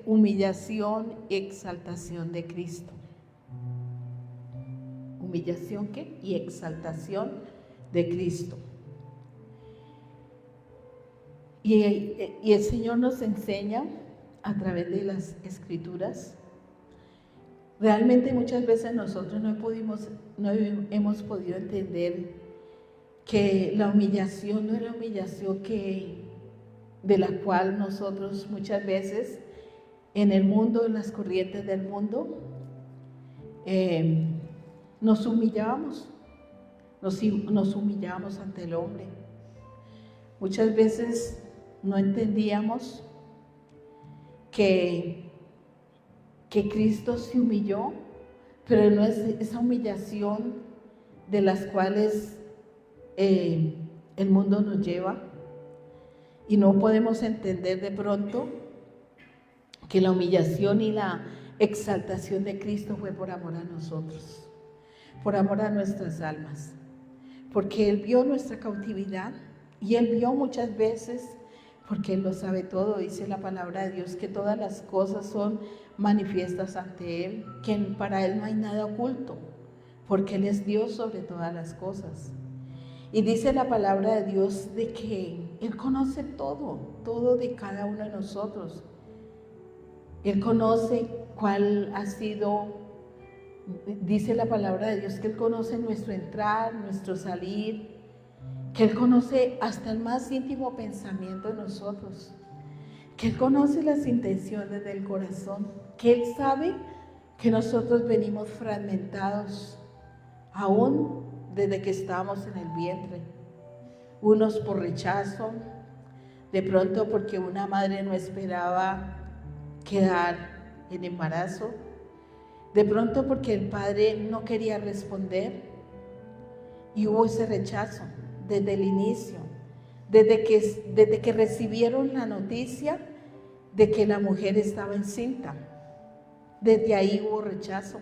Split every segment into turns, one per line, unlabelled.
humillación y exaltación de Cristo. Humillación ¿qué? Y exaltación de Cristo. Y el Señor nos enseña a través de las Escrituras. Realmente muchas veces nosotros no hemos podido entender que la humillación no es la humillación de la cual nosotros muchas veces en el mundo, en las corrientes del mundo, nos humillábamos ante el hombre. Muchas veces no entendíamos que Cristo se humilló, pero no es esa humillación de las cuales el mundo nos lleva, y no podemos entender de pronto que la humillación y la exaltación de Cristo fue por amor a nosotros, por amor a nuestras almas, porque Él vio nuestra cautividad y Él vio muchas veces, porque Él lo sabe todo. Dice la palabra de Dios que todas las cosas son manifiestas ante Él, que para Él no hay nada oculto, porque Él es Dios sobre todas las cosas. Y dice la palabra de Dios de que Él conoce todo de cada uno de nosotros. Él conoce cuál ha sido, dice la palabra de Dios, que Él conoce nuestro entrar, nuestro salir, que Él conoce hasta el más íntimo pensamiento de nosotros, que Él conoce las intenciones del corazón, que Él sabe que nosotros venimos fragmentados, aún desde que estábamos en el vientre, unos por rechazo, de pronto porque una madre no esperaba quedar en embarazo, de pronto porque el padre no quería responder, y hubo ese rechazo desde el inicio, desde que recibieron la noticia de que la mujer estaba encinta. Desde ahí hubo rechazo,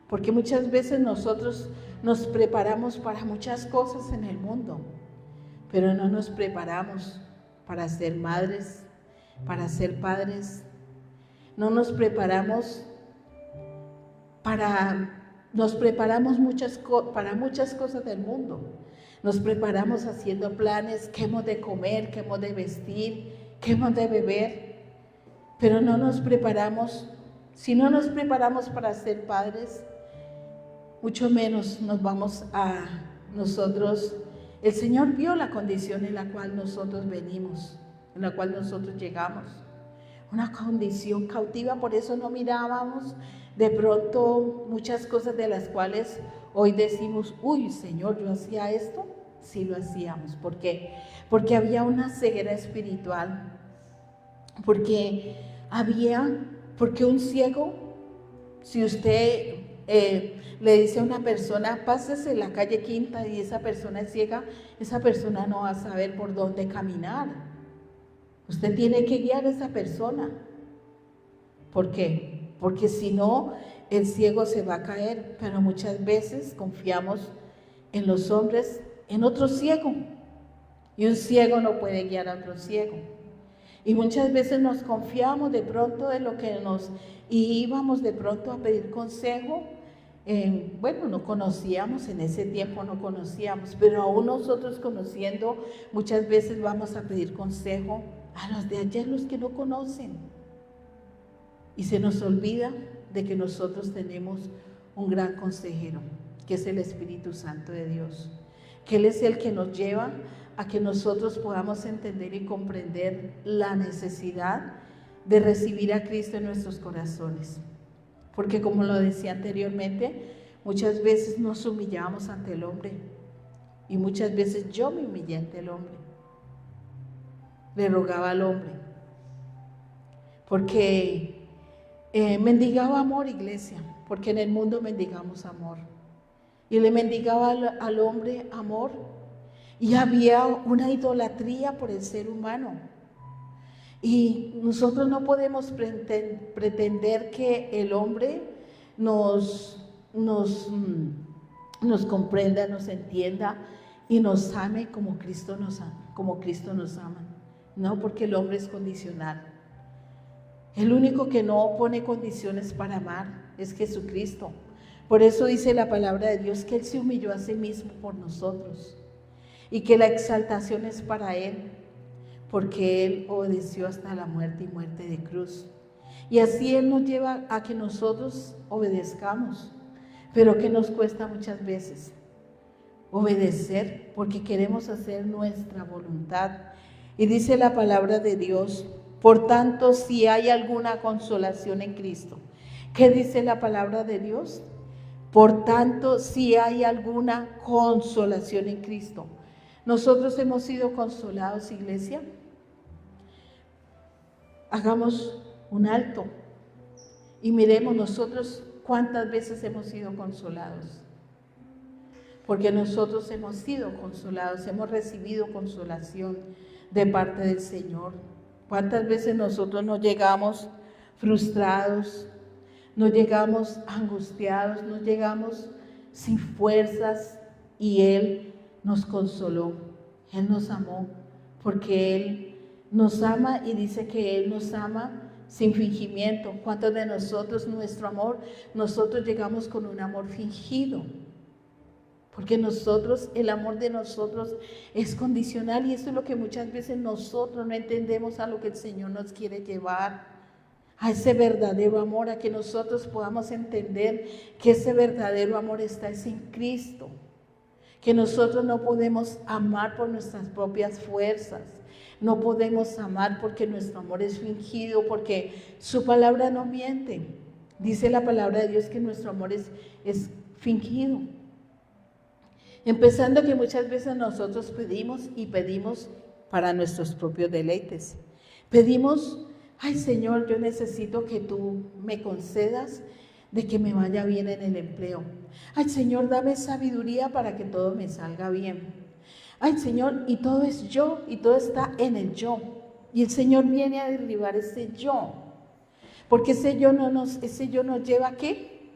porque muchas veces nosotros nos preparamos para muchas cosas en el mundo, pero no nos preparamos para ser madres, para ser padres. No nos preparamos para muchas cosas del mundo. Nos preparamos haciendo planes, qué hemos de comer, qué hemos de vestir, qué hemos de beber, pero no nos preparamos. Si no nos preparamos para ser padres, mucho menos nosotros. El Señor vio la condición en la cual nosotros venimos, en la cual nosotros llegamos. Una condición cautiva, por eso no mirábamos de pronto muchas cosas de las cuales hoy decimos, uy, Señor, ¿yo hacía esto? Sí lo hacíamos. ¿Por qué? Porque había una ceguera espiritual, porque un ciego, si usted le dice a una persona, pásese en la calle Quinta, y esa persona es ciega, esa persona no va a saber por dónde caminar. Usted tiene que guiar a esa persona. ¿Por qué? Porque si no, el ciego se va a caer. Pero muchas veces confiamos en los hombres, en otro ciego. Y un ciego no puede guiar a otro ciego. Y muchas veces nos confiamos de pronto de lo que y íbamos de pronto a pedir consejo. No conocíamos, en ese tiempo no conocíamos, pero aún nosotros conociendo, muchas veces vamos a pedir consejo a los de ayer, los que no conocen. Y se nos olvida de que nosotros tenemos un gran consejero, que es el Espíritu Santo de Dios, que Él es el que nos lleva a que nosotros podamos entender y comprender la necesidad de recibir a Cristo en nuestros corazones. Porque como lo decía anteriormente, muchas veces nos humillábamos ante el hombre, y muchas veces yo me humillé ante el hombre. Le rogaba al hombre, porque mendigaba amor, iglesia, porque en el mundo mendigamos amor, y le mendigaba al hombre amor, y había una idolatría por el ser humano, y nosotros no podemos pretender que el hombre nos comprenda, nos entienda y nos ame como Cristo nos ama. No, porque el hombre es condicional. El único que no pone condiciones para amar es Jesucristo. Por eso dice la palabra de Dios que Él se humilló a sí mismo por nosotros y que la exaltación es para Él, porque Él obedeció hasta la muerte y muerte de cruz. Y así Él nos lleva a que nosotros obedezcamos, pero que nos cuesta muchas veces obedecer porque queremos hacer nuestra voluntad. Y dice la palabra de Dios: por tanto, si hay alguna consolación en Cristo. ¿Qué dice la palabra de Dios? Por tanto, si hay alguna consolación en Cristo. Nosotros hemos sido consolados, iglesia. Hagamos un alto y miremos nosotros cuántas veces hemos sido consolados. Porque nosotros hemos sido consolados, hemos recibido consolación de parte del Señor. ¿Cuántas veces nosotros nos llegamos frustrados, nos llegamos angustiados, nos llegamos sin fuerzas y Él nos consoló, Él nos amó, porque Él nos ama y dice que Él nos ama sin fingimiento? ¿Cuántos de nosotros, nuestro amor, nosotros llegamos con un amor fingido? Porque nosotros, el amor de nosotros es condicional y eso es lo que muchas veces nosotros no entendemos, a lo que el Señor nos quiere llevar, a ese verdadero amor, a que nosotros podamos entender que ese verdadero amor está en Cristo, que nosotros no podemos amar por nuestras propias fuerzas, no podemos amar porque nuestro amor es fingido, porque su palabra no miente. Dice la palabra de Dios que nuestro amor es fingido. Empezando que muchas veces nosotros pedimos para nuestros propios deleites. Pedimos: ay Señor, yo necesito que tú me concedas de que me vaya bien en el empleo. Ay Señor, dame sabiduría para que todo me salga bien. Ay Señor, y todo es yo, y todo está en el yo. Y el Señor viene a derribar ese yo. Porque ese yo nos lleva ¿a qué?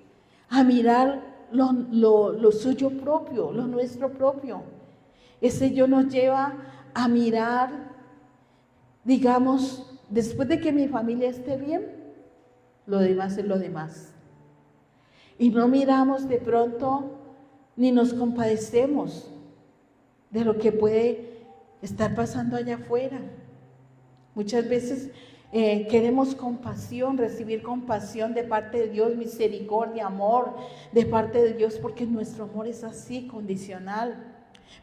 A mirar lo suyo propio, lo nuestro propio. Ese yo nos lleva a mirar, digamos, después de que mi familia esté bien, lo demás es lo demás. Y no miramos de pronto, ni nos compadecemos de lo que puede estar pasando allá afuera. Muchas veces queremos compasión, recibir compasión de parte de Dios, misericordia, amor de parte de Dios, porque nuestro amor es así, condicional.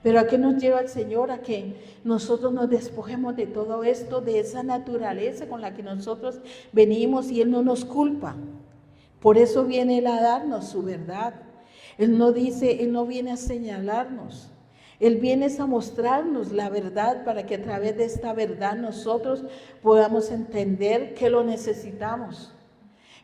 Pero ¿a qué nos lleva el Señor? A que nosotros nos despojemos de todo esto, de esa naturaleza con la que nosotros venimos, y Él no nos culpa. Por eso viene Él a darnos su verdad. Él no viene a señalarnos. Él viene a mostrarnos la verdad para que a través de esta verdad nosotros podamos entender que lo necesitamos,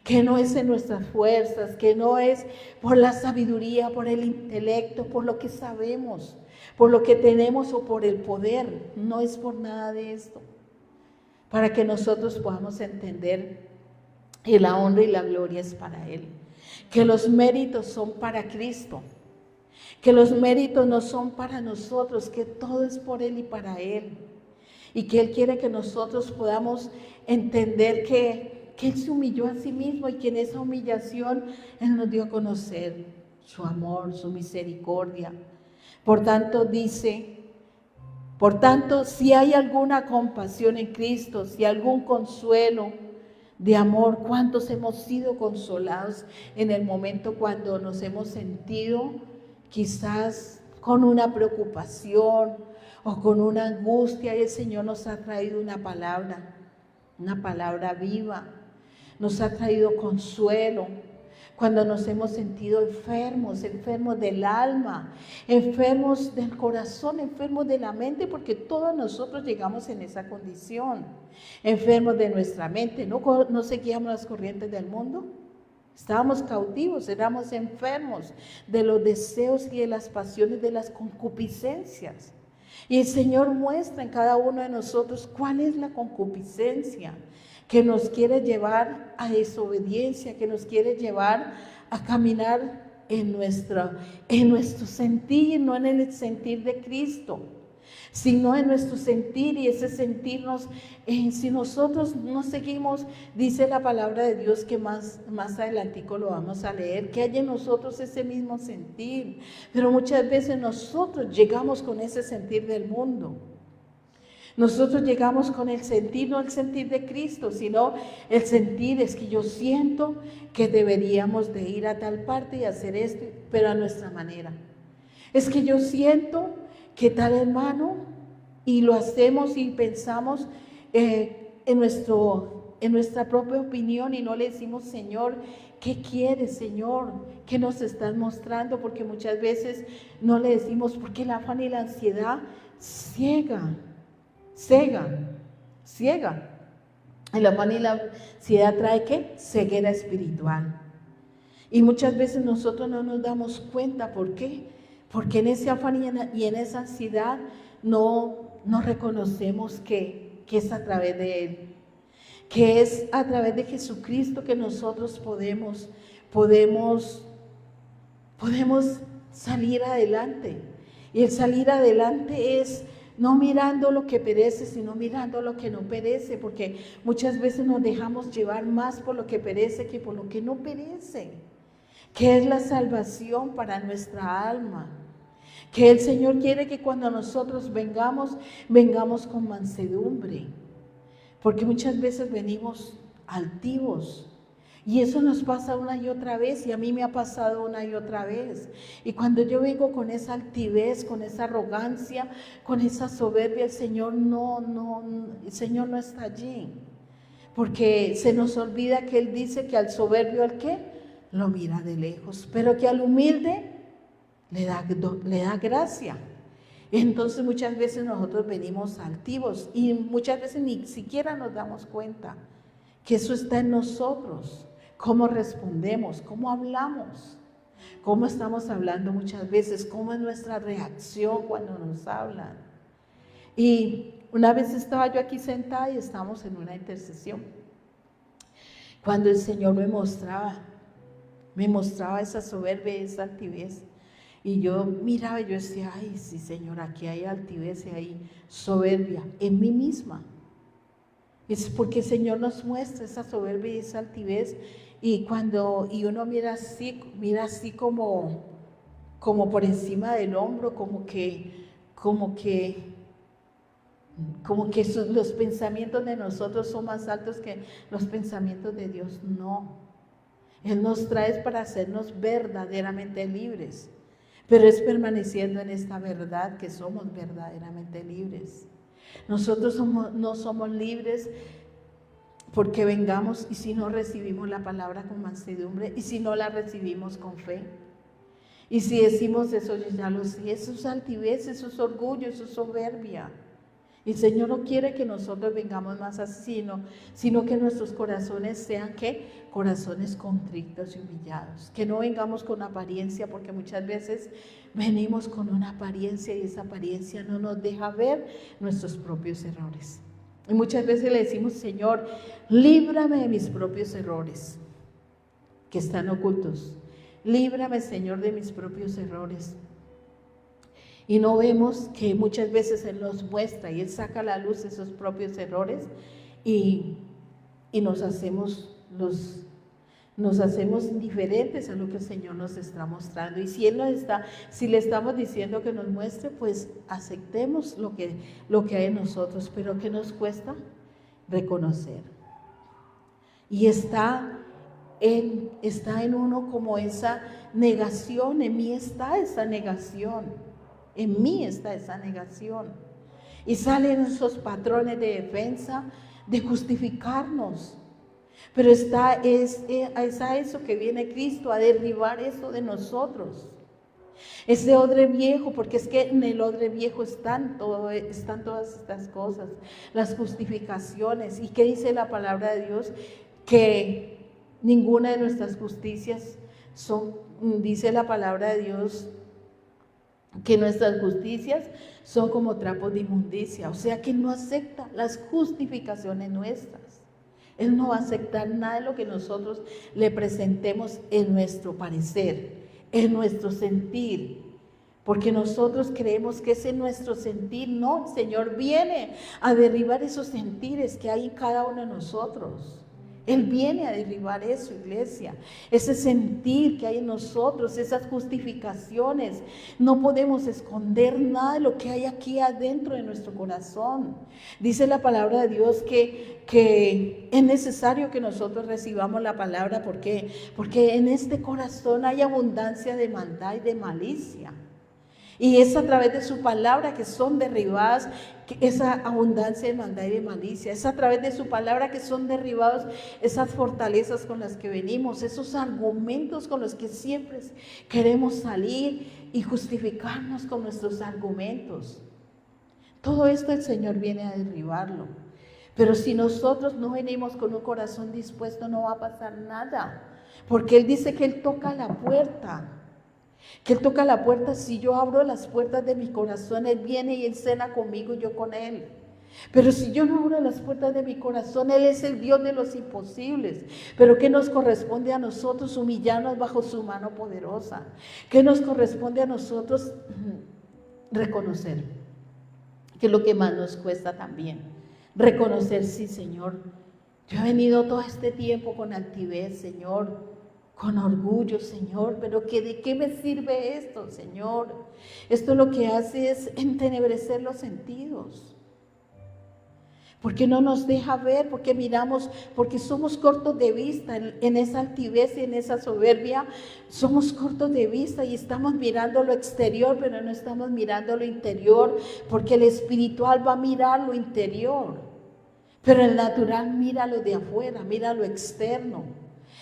que no es en nuestras fuerzas, que no es por la sabiduría, por el intelecto, por lo que sabemos, por lo que tenemos o por el poder. No es por nada de esto. Para que nosotros podamos entender que la honra y la gloria es para Él, que los méritos son para Cristo, que los méritos no son para nosotros, que todo es por Él y para Él. Y que Él quiere que nosotros podamos entender que Él se humilló a sí mismo y que en esa humillación Él nos dio a conocer su amor, su misericordia. Por tanto, si hay alguna compasión en Cristo, si hay algún consuelo de amor, ¿cuántos hemos sido consolados en el momento cuando nos hemos sentido quizás con una preocupación o con una angustia, y el Señor nos ha traído una palabra viva, nos ha traído consuelo? Cuando nos hemos sentido enfermos del alma, enfermos del corazón, enfermos de la mente, porque todos nosotros llegamos en esa condición, enfermos de nuestra mente, no seguíamos las corrientes del mundo. Estábamos cautivos, éramos enfermos de los deseos y de las pasiones, de las concupiscencias. Y el Señor muestra en cada uno de nosotros cuál es la concupiscencia que nos quiere llevar a desobediencia, que nos quiere llevar a caminar en nuestro sentir, no en el sentir de Cristo. sino en nuestro sentir, y ese sentirnos, si nosotros no seguimos, dice la palabra de Dios que más adelantico lo vamos a leer, que hay en nosotros ese mismo sentir, pero muchas veces nosotros llegamos con ese sentir del mundo. Nosotros llegamos con el sentir, no el sentir de Cristo, sino el sentir es que yo siento que deberíamos de ir a tal parte y hacer esto, pero a nuestra manera. Es que yo siento que tal hermano, y lo hacemos y pensamos en nuestra propia opinión y no le decimos, Señor, ¿qué quieres, Señor? ¿Qué nos estás mostrando? Porque muchas veces no le decimos, porque el afán y la ansiedad ciega. El afán y la ansiedad trae ¿qué? Ceguera espiritual. Y muchas veces nosotros no nos damos cuenta. ¿Por qué? Porque en ese afán y en esa ansiedad no reconocemos que es a través de Él, que es a través de Jesucristo que nosotros podemos salir adelante. Y el salir adelante es no mirando lo que perece, sino mirando lo que no perece, porque muchas veces nos dejamos llevar más por lo que perece que por lo que no perece, que es la salvación para nuestra alma, que el Señor quiere que cuando nosotros vengamos con mansedumbre, porque muchas veces venimos altivos. Y eso nos pasa una y otra vez, y a mí me ha pasado una y otra vez. Y cuando yo vengo con esa altivez, con esa arrogancia, con esa soberbia, el Señor no está allí. Porque se nos olvida que Él dice que al soberbio, ¿al qué? Lo mira de lejos, pero que al humilde le da gracia. Entonces muchas veces nosotros venimos altivos y muchas veces ni siquiera nos damos cuenta que eso está en nosotros. Cómo respondemos, cómo hablamos, cómo estamos hablando muchas veces, cómo es nuestra reacción cuando nos hablan. Y una vez estaba yo aquí sentada y estábamos en una intercesión, cuando el Señor me mostraba esa soberbia, esa altivez. Y yo miraba y yo decía, ay, sí, Señor, aquí hay altivez y hay soberbia en mí misma. Es porque el Señor nos muestra esa soberbia y esa altivez. Y uno mira así como por encima del hombro, como que los pensamientos de nosotros son más altos que los pensamientos de Dios. No. Él nos trae para hacernos verdaderamente libres. Pero es permaneciendo en esta verdad que somos verdaderamente libres. Nosotros no somos libres porque vengamos y si no recibimos la palabra con mansedumbre y si no la recibimos con fe. Y si decimos eso, yo ya lo sé, eso es altivez, eso es orgullo, eso es soberbia. El Señor no quiere que nosotros vengamos más así, sino que nuestros corazones sean ¿qué? Corazones contritos y humillados. Que no vengamos con apariencia, porque muchas veces venimos con una apariencia y esa apariencia no nos deja ver nuestros propios errores. Y muchas veces le decimos, Señor, líbrame de mis propios errores que están ocultos. Líbrame, Señor, de mis propios errores. Y no vemos que muchas veces Él nos muestra y Él saca a la luz esos propios errores y nos hacemos indiferentes a lo que el Señor nos está mostrando. Y si le estamos diciendo que nos muestre, pues aceptemos lo que hay en nosotros, pero ¿qué nos cuesta? Reconocer. Y está en uno como esa negación, en mí está esa negación. En mí está esa negación. Y salen esos patrones de defensa, de justificarnos. Pero es a eso que viene Cristo, a derribar eso de nosotros. Ese odre viejo, porque es que en el odre viejo están todas estas cosas, las justificaciones. ¿Y qué dice la palabra de Dios? Que ninguna de nuestras justicias dice la palabra de Dios, que nuestras justicias son como trapos de inmundicia, o sea que Él no acepta las justificaciones nuestras. Él no va a aceptar nada de lo que nosotros le presentemos en nuestro parecer, en nuestro sentir, porque nosotros creemos que ese es nuestro sentir. No, el Señor viene a derribar esos sentires que hay en cada uno de nosotros. Él viene a derribar eso, iglesia, ese sentir que hay en nosotros, esas justificaciones. No podemos esconder nada de lo que hay aquí adentro de nuestro corazón. Dice la palabra de Dios que es necesario que nosotros recibamos la palabra. ¿Por qué? Porque en este corazón hay abundancia de maldad y de malicia. Y es a través de su palabra que son derribadas esa abundancia de maldad y de malicia. Es a través de su palabra que son derribados esas fortalezas con las que venimos, esos argumentos con los que siempre queremos salir y justificarnos con nuestros argumentos. Todo esto el Señor viene a derribarlo. Pero si nosotros no venimos con un corazón dispuesto, no va a pasar nada. Porque Él dice que Él toca la puerta. Que Él toca la puerta. Si yo abro las puertas de mi corazón, Él viene y Él cena conmigo y yo con Él. Pero si yo no abro las puertas de mi corazón, Él es el Dios de los imposibles. Pero ¿qué nos corresponde a nosotros? Humillarnos bajo su mano poderosa. ¿Qué nos corresponde a nosotros? Reconocer, que es lo que más nos cuesta también. Reconocer, sí, Señor, yo he venido todo este tiempo con altivez, Señor, con orgullo, Señor, pero ¿de qué me sirve esto, Señor? Esto lo que hace es entenebrecer los sentidos. Porque no nos deja ver, porque miramos, porque somos cortos de vista en esa altivez y en esa soberbia. Somos cortos de vista y estamos mirando lo exterior, pero no estamos mirando lo interior, porque el espiritual va a mirar lo interior, pero el natural mira lo de afuera, mira lo externo.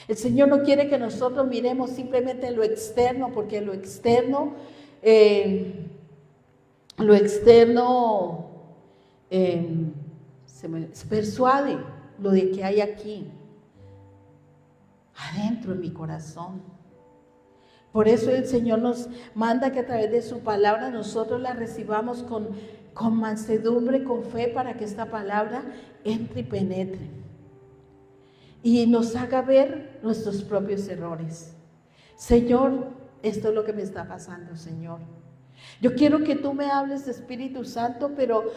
El Señor no quiere que nosotros miremos simplemente lo externo, porque lo externo se persuade lo de que hay aquí, adentro en mi corazón. Por eso el Señor nos manda que a través de su palabra nosotros la recibamos con mansedumbre, con fe, para que esta palabra entre y penetre y nos haga ver nuestros propios errores. Señor, esto es lo que me está pasando, Señor. Yo quiero que tú me hables de Espíritu Santo, pero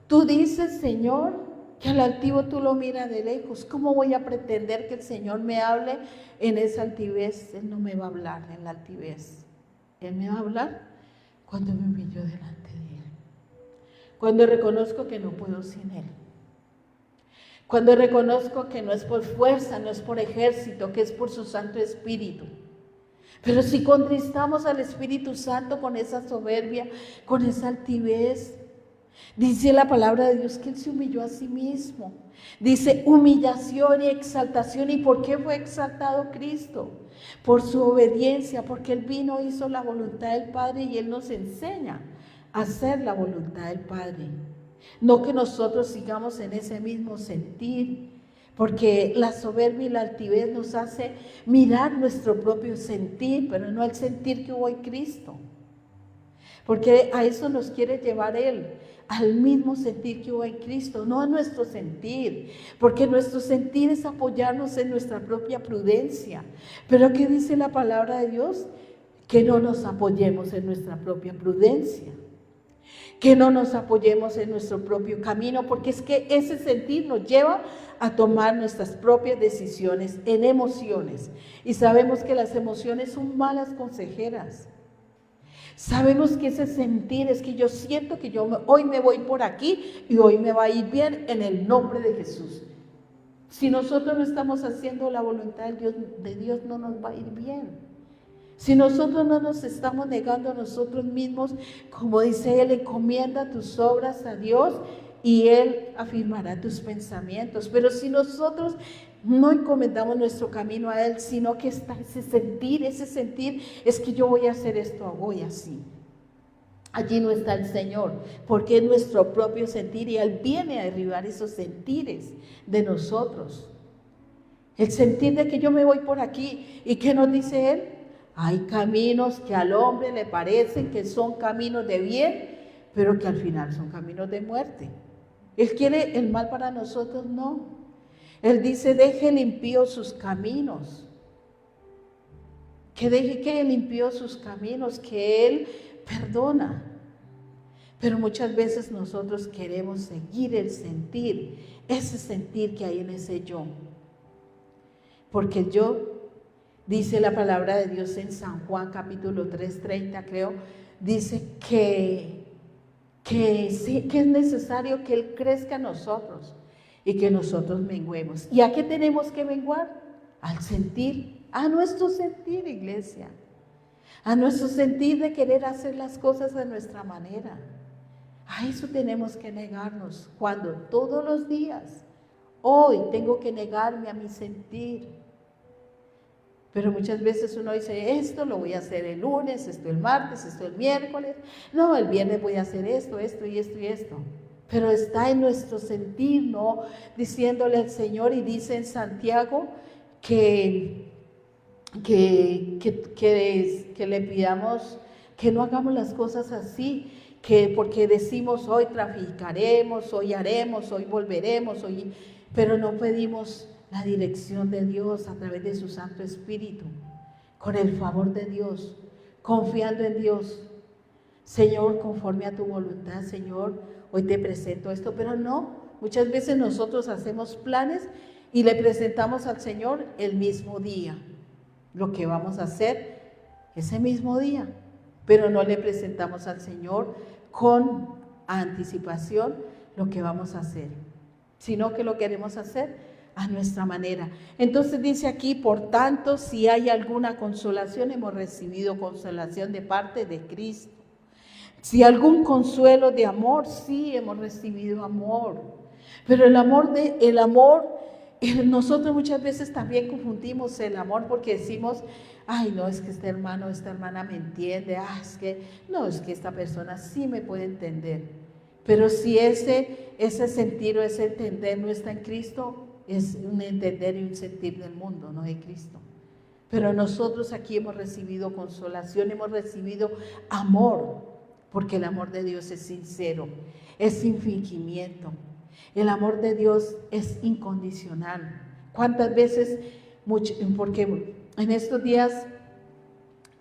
tú dices, Señor, que al altivo tú lo miras de lejos. ¿Cómo voy a pretender que el Señor me hable en esa altivez? Él no me va a hablar en la altivez. Él me va a hablar cuando me humillo delante de Él. Cuando reconozco que no puedo sin Él. Cuando reconozco que no es por fuerza, no es por ejército, que es por su Santo Espíritu. Pero si contristamos al Espíritu Santo con esa soberbia, con esa altivez, dice la palabra de Dios que Él se humilló a sí mismo. Dice humillación y exaltación. ¿Y por qué fue exaltado Cristo? Por su obediencia, porque Él vino, hizo la voluntad del Padre y Él nos enseña a hacer la voluntad del Padre. No que nosotros sigamos en ese mismo sentir, porque la soberbia y la altivez nos hace mirar nuestro propio sentir, pero no el sentir que hubo en Cristo. Porque a eso nos quiere llevar Él, al mismo sentir que hubo en Cristo, no a nuestro sentir, porque nuestro sentir es apoyarnos en nuestra propia prudencia. Pero ¿qué dice la palabra de Dios? Que no nos apoyemos en nuestra propia prudencia, que no nos apoyemos en nuestro propio camino, porque es que ese sentir nos lleva a tomar nuestras propias decisiones en emociones. Y sabemos que las emociones son malas consejeras. Sabemos que ese sentir es que yo siento que hoy me voy por aquí y hoy me va a ir bien en el nombre de Jesús. Si nosotros no estamos haciendo la voluntad de Dios, no nos va a ir bien. Si nosotros no nos estamos negando a nosotros mismos, como dice Él, encomienda tus obras a Dios y Él afirmará tus pensamientos. Pero si nosotros no encomendamos nuestro camino a Él, sino que está ese sentir es que yo voy a hacer esto, voy así. Allí no está el Señor, porque es nuestro propio sentir y Él viene a derribar esos sentires de nosotros. El sentir de que yo me voy por aquí, ¿y qué nos dice Él? Hay caminos que al hombre le parecen que son caminos de bien, pero que al final son caminos de muerte. Él quiere el mal para nosotros, no. Él dice, deje el impío sus caminos. Que deje que Él impío sus caminos, que Él perdona. Pero muchas veces nosotros queremos seguir el sentir, ese sentir que hay en ese yo. Porque el yo, dice la palabra de Dios en San Juan capítulo 3:30 creo, dice que es necesario que Él crezca en nosotros y que nosotros menguemos. ¿Y a qué tenemos que menguar? Al sentir, a nuestro sentir, iglesia. A nuestro sentir de querer hacer las cosas de nuestra manera. A eso tenemos que negarnos. Cuando todos los días, hoy tengo que negarme a mi sentir. Pero muchas veces uno dice, esto lo voy a hacer el lunes, esto el martes, esto el miércoles. No, el viernes voy a hacer esto y esto. Pero está en nuestro sentir, ¿no? Diciéndole al Señor, y dice en Santiago que le pidamos que no hagamos las cosas así, que porque decimos hoy traficaremos, hoy haremos, hoy volveremos, pero no pedimos la dirección de Dios a través de su Santo Espíritu, con el favor de Dios, confiando en Dios. Señor, conforme a tu voluntad, Señor, hoy te presento esto, pero no, muchas veces nosotros hacemos planes y le presentamos al Señor el mismo día, lo que vamos a hacer ese mismo día, pero no le presentamos al Señor con anticipación lo que vamos a hacer, sino que lo queremos hacer a nuestra manera. Entonces dice aquí, por tanto, si hay alguna consolación, hemos recibido consolación de parte de Cristo. Si algún consuelo de amor, sí hemos recibido amor. Pero nosotros muchas veces también confundimos el amor porque decimos, ay, no, es que este hermano, esta hermana me entiende, es que esta persona sí me puede entender. Pero si ese sentir o ese entender no está en Cristo, es un entender y un sentir del mundo, no de Cristo. Pero nosotros aquí hemos recibido consolación, hemos recibido amor, porque el amor de Dios es sincero, es sin fingimiento. El amor de Dios es incondicional. ¿Cuántas veces? Porque en estos días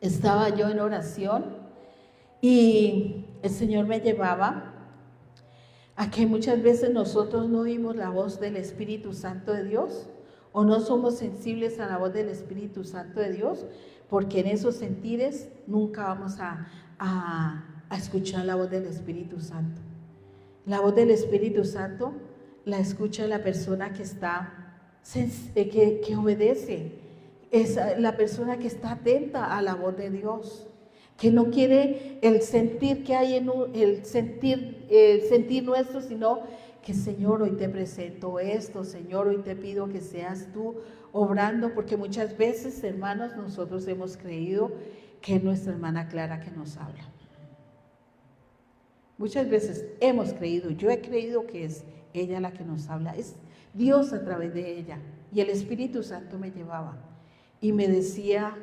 estaba yo en oración y el Señor me llevaba a que muchas veces nosotros no oímos la voz del Espíritu Santo de Dios o no somos sensibles a la voz del Espíritu Santo de Dios, porque en esos sentires nunca vamos a escuchar la voz del Espíritu Santo. La voz del Espíritu Santo la escucha la persona que que obedece, es la persona que está atenta a la voz de Dios, que no quiere el sentir que hay en el sentir nuestro, sino que Señor, hoy te presento esto, Señor, hoy te pido que seas tú obrando, porque muchas veces, hermanos, nosotros hemos creído que es nuestra hermana Clara que nos habla. Muchas veces hemos creído, yo he creído que es ella la que nos habla, es Dios a través de ella. Y el Espíritu Santo me llevaba y me decía,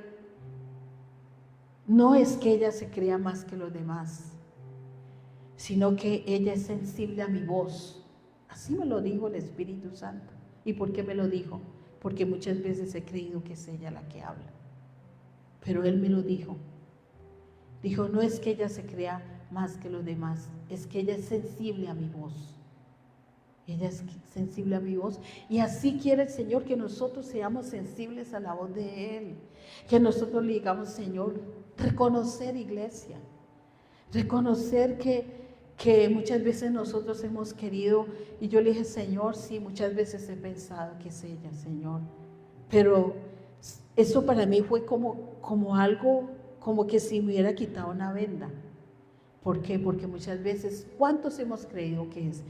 no es que ella se crea más que los demás, sino que ella es sensible a mi voz. Así me lo dijo el Espíritu Santo. ¿Y por qué me lo dijo? Porque muchas veces he creído que es ella la que habla. Pero Él me lo dijo. Dijo, no es que ella se crea más que los demás, es que ella es sensible a mi voz. Ella es sensible a mi voz, y así quiere el Señor que nosotros seamos sensibles a la voz de Él, que nosotros le digamos, Señor, reconocer, iglesia, reconocer que muchas veces nosotros hemos querido, y yo le dije, Señor, sí, muchas veces he pensado que es ella, Señor, pero eso para mí fue como algo, como que si me hubiera quitado una venda. ¿Por qué? Porque muchas veces, ¿cuántos hemos creído que es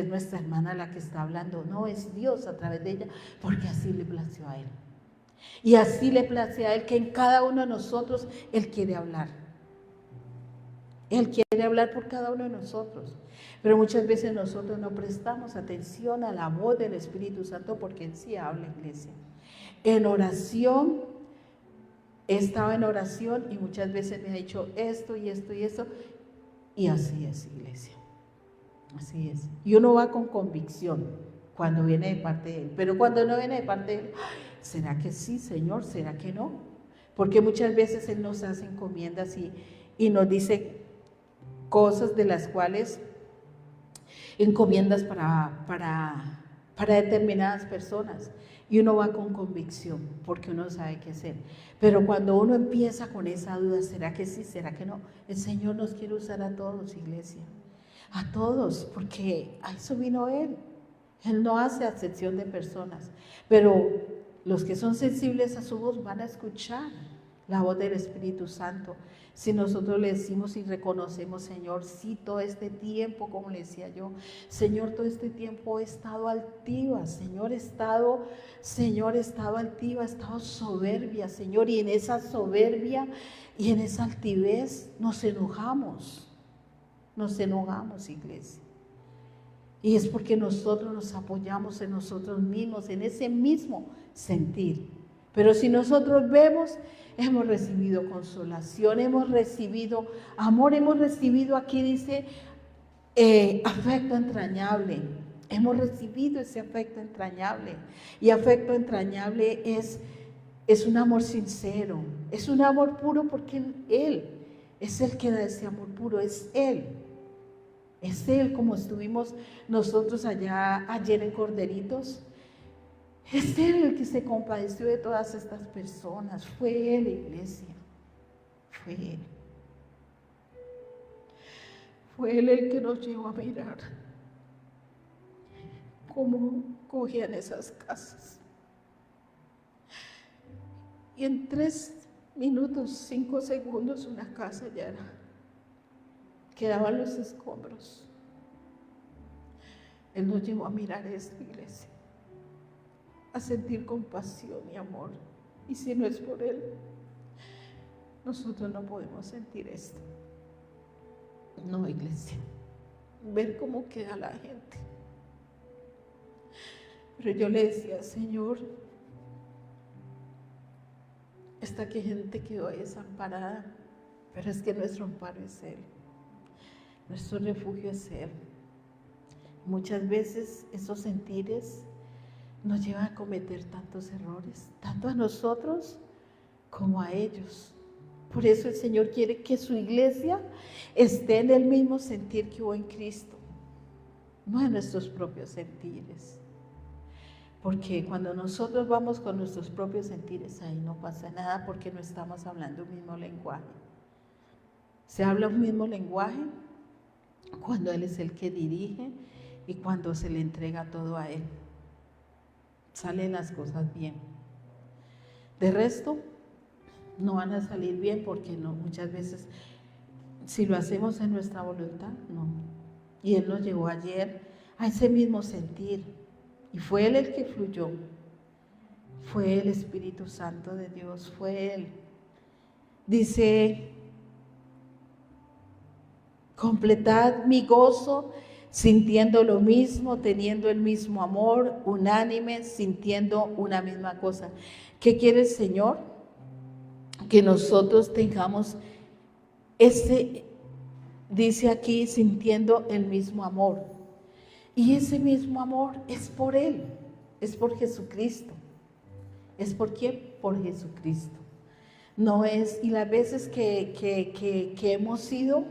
nuestra hermana la que está hablando? No, es Dios a través de ella, porque así le plació a Él. Y así le place a Él que en cada uno de nosotros Él quiere hablar. Él quiere hablar por cada uno de nosotros. Pero muchas veces nosotros no prestamos atención a la voz del Espíritu Santo porque Él sí habla, iglesia. En oración, estaba en oración y muchas veces me ha dicho esto y esto y eso. Y así es, iglesia. Así es. Y uno va con convicción cuando viene de parte de Él. Pero cuando no viene de parte de Él, ¿será que sí, Señor? ¿Será que no? Porque muchas veces Él nos hace encomiendas y nos dice cosas de las cuales, encomiendas para determinadas personas. Y uno va con convicción, porque uno sabe qué hacer. Pero cuando uno empieza con esa duda, ¿será que sí? ¿Será que no? El Señor nos quiere usar a todos, iglesia. A todos, porque a eso vino Él. Él no hace acepción de personas. Pero los que son sensibles a su voz van a escuchar la voz del Espíritu Santo. Si nosotros le decimos y reconocemos, Señor, sí, todo este tiempo, como le decía yo, Señor, todo este tiempo he estado altiva, Señor, he estado altiva, he estado soberbia, Señor, y en esa soberbia y en esa altivez nos enojamos, iglesia. Y es porque nosotros nos apoyamos en nosotros mismos, en ese mismo sentir. Pero si nosotros vemos, hemos recibido consolación, hemos recibido amor, hemos recibido, aquí dice, afecto entrañable. Hemos recibido ese afecto entrañable. Y afecto entrañable es un amor sincero, es un amor puro, porque Él es el que da ese amor puro, es Él. Es Él, como estuvimos nosotros allá ayer en Corderitos. Es Él el que se compadeció de todas estas personas. Fue Él, iglesia. Fue Él. Fue Él el que nos llevó a mirar cómo cogían esas casas. Y en 3 minutos, 5 segundos, una casa ya quedaban los escombros. Él nos llevó a mirar esta iglesia, a sentir compasión y amor. Y si no es por Él, nosotros no podemos sentir esto. No, iglesia. Ver cómo queda la gente. Pero yo le decía, Señor, esta gente quedó desamparada, pero es que nuestro amparo es Él. Nuestro refugio es Él. Muchas veces esos sentires nos llevan a cometer tantos errores, tanto a nosotros como a ellos. Por eso el Señor quiere que su iglesia esté en el mismo sentir que hubo en Cristo, no en nuestros propios sentires. Porque cuando nosotros vamos con nuestros propios sentires, ahí no pasa nada, porque no estamos hablando un mismo lenguaje. Se habla un mismo lenguaje cuando Él es el que dirige y cuando se le entrega todo a Él. Salen las cosas bien. De resto, no van a salir bien, porque no, muchas veces, si lo hacemos en nuestra voluntad, no. Y Él nos llevó ayer a ese mismo sentir, y fue Él el que fluyó. Fue el Espíritu Santo de Dios, fue Él. Dice: completad mi gozo, sintiendo lo mismo, teniendo el mismo amor, unánime, sintiendo una misma cosa. ¿Qué quiere el Señor? Que nosotros tengamos dice aquí, sintiendo el mismo amor. Y ese mismo amor es por Él, es por Jesucristo. ¿Es por quién? Por Jesucristo. No es, y las veces que hemos sido,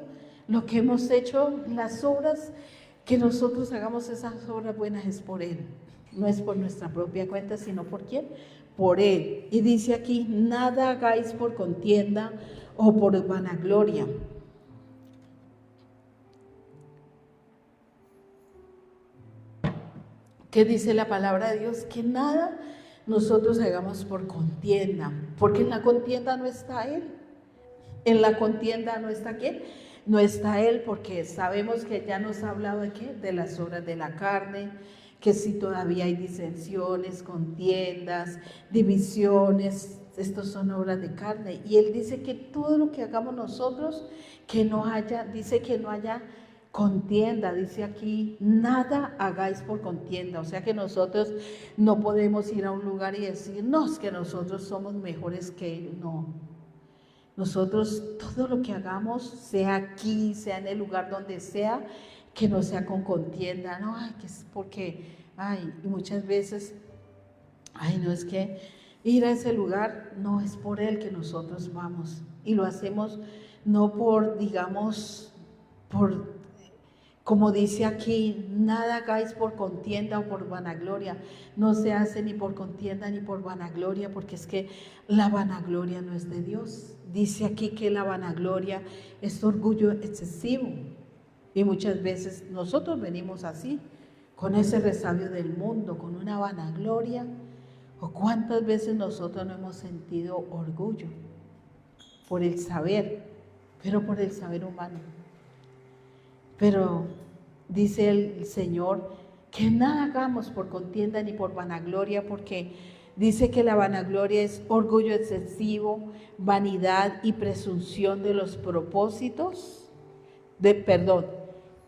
lo que hemos hecho, las obras, que nosotros hagamos esas obras buenas, es por Él. No es por nuestra propia cuenta, sino por quién, por Él. Y dice aquí: nada hagáis por contienda o por vanagloria. ¿Qué dice la palabra de Dios? Que nada nosotros hagamos por contienda, porque en la contienda no está Él. En la contienda no está ¿quién? No está Él, porque sabemos que ya nos ha hablado de ¿qué? De las obras de la carne, que si todavía hay disensiones, contiendas, divisiones, estos son obras de carne. Y Él dice que todo lo que hagamos nosotros, que no haya, dice que no haya contienda, dice aquí: nada hagáis por contienda. O sea que nosotros no podemos ir a un lugar y decir: no, es que nosotros somos mejores que ellos. No. Nosotros, todo lo que hagamos, sea aquí, sea en el lugar donde sea, que no sea con contienda. No, ay, que es porque, ay, y muchas veces, ay, no, es que Ir a ese lugar no es por Él que nosotros vamos. Y lo hacemos no por, digamos, por, como dice aquí, nada hagáis por contienda o por vanagloria. No se hace ni por contienda ni por vanagloria, porque es que la vanagloria no es de Dios. Dice aquí que la vanagloria es orgullo excesivo. Y muchas veces nosotros venimos así, con ese resabio del mundo, con una vanagloria. ¿O cuántas veces nosotros no hemos sentido orgullo por el saber, pero por el saber humano? Pero dice el Señor que nada hagamos por contienda ni por vanagloria, porque dice que la vanagloria es orgullo excesivo, vanidad y presunción de los propósitos,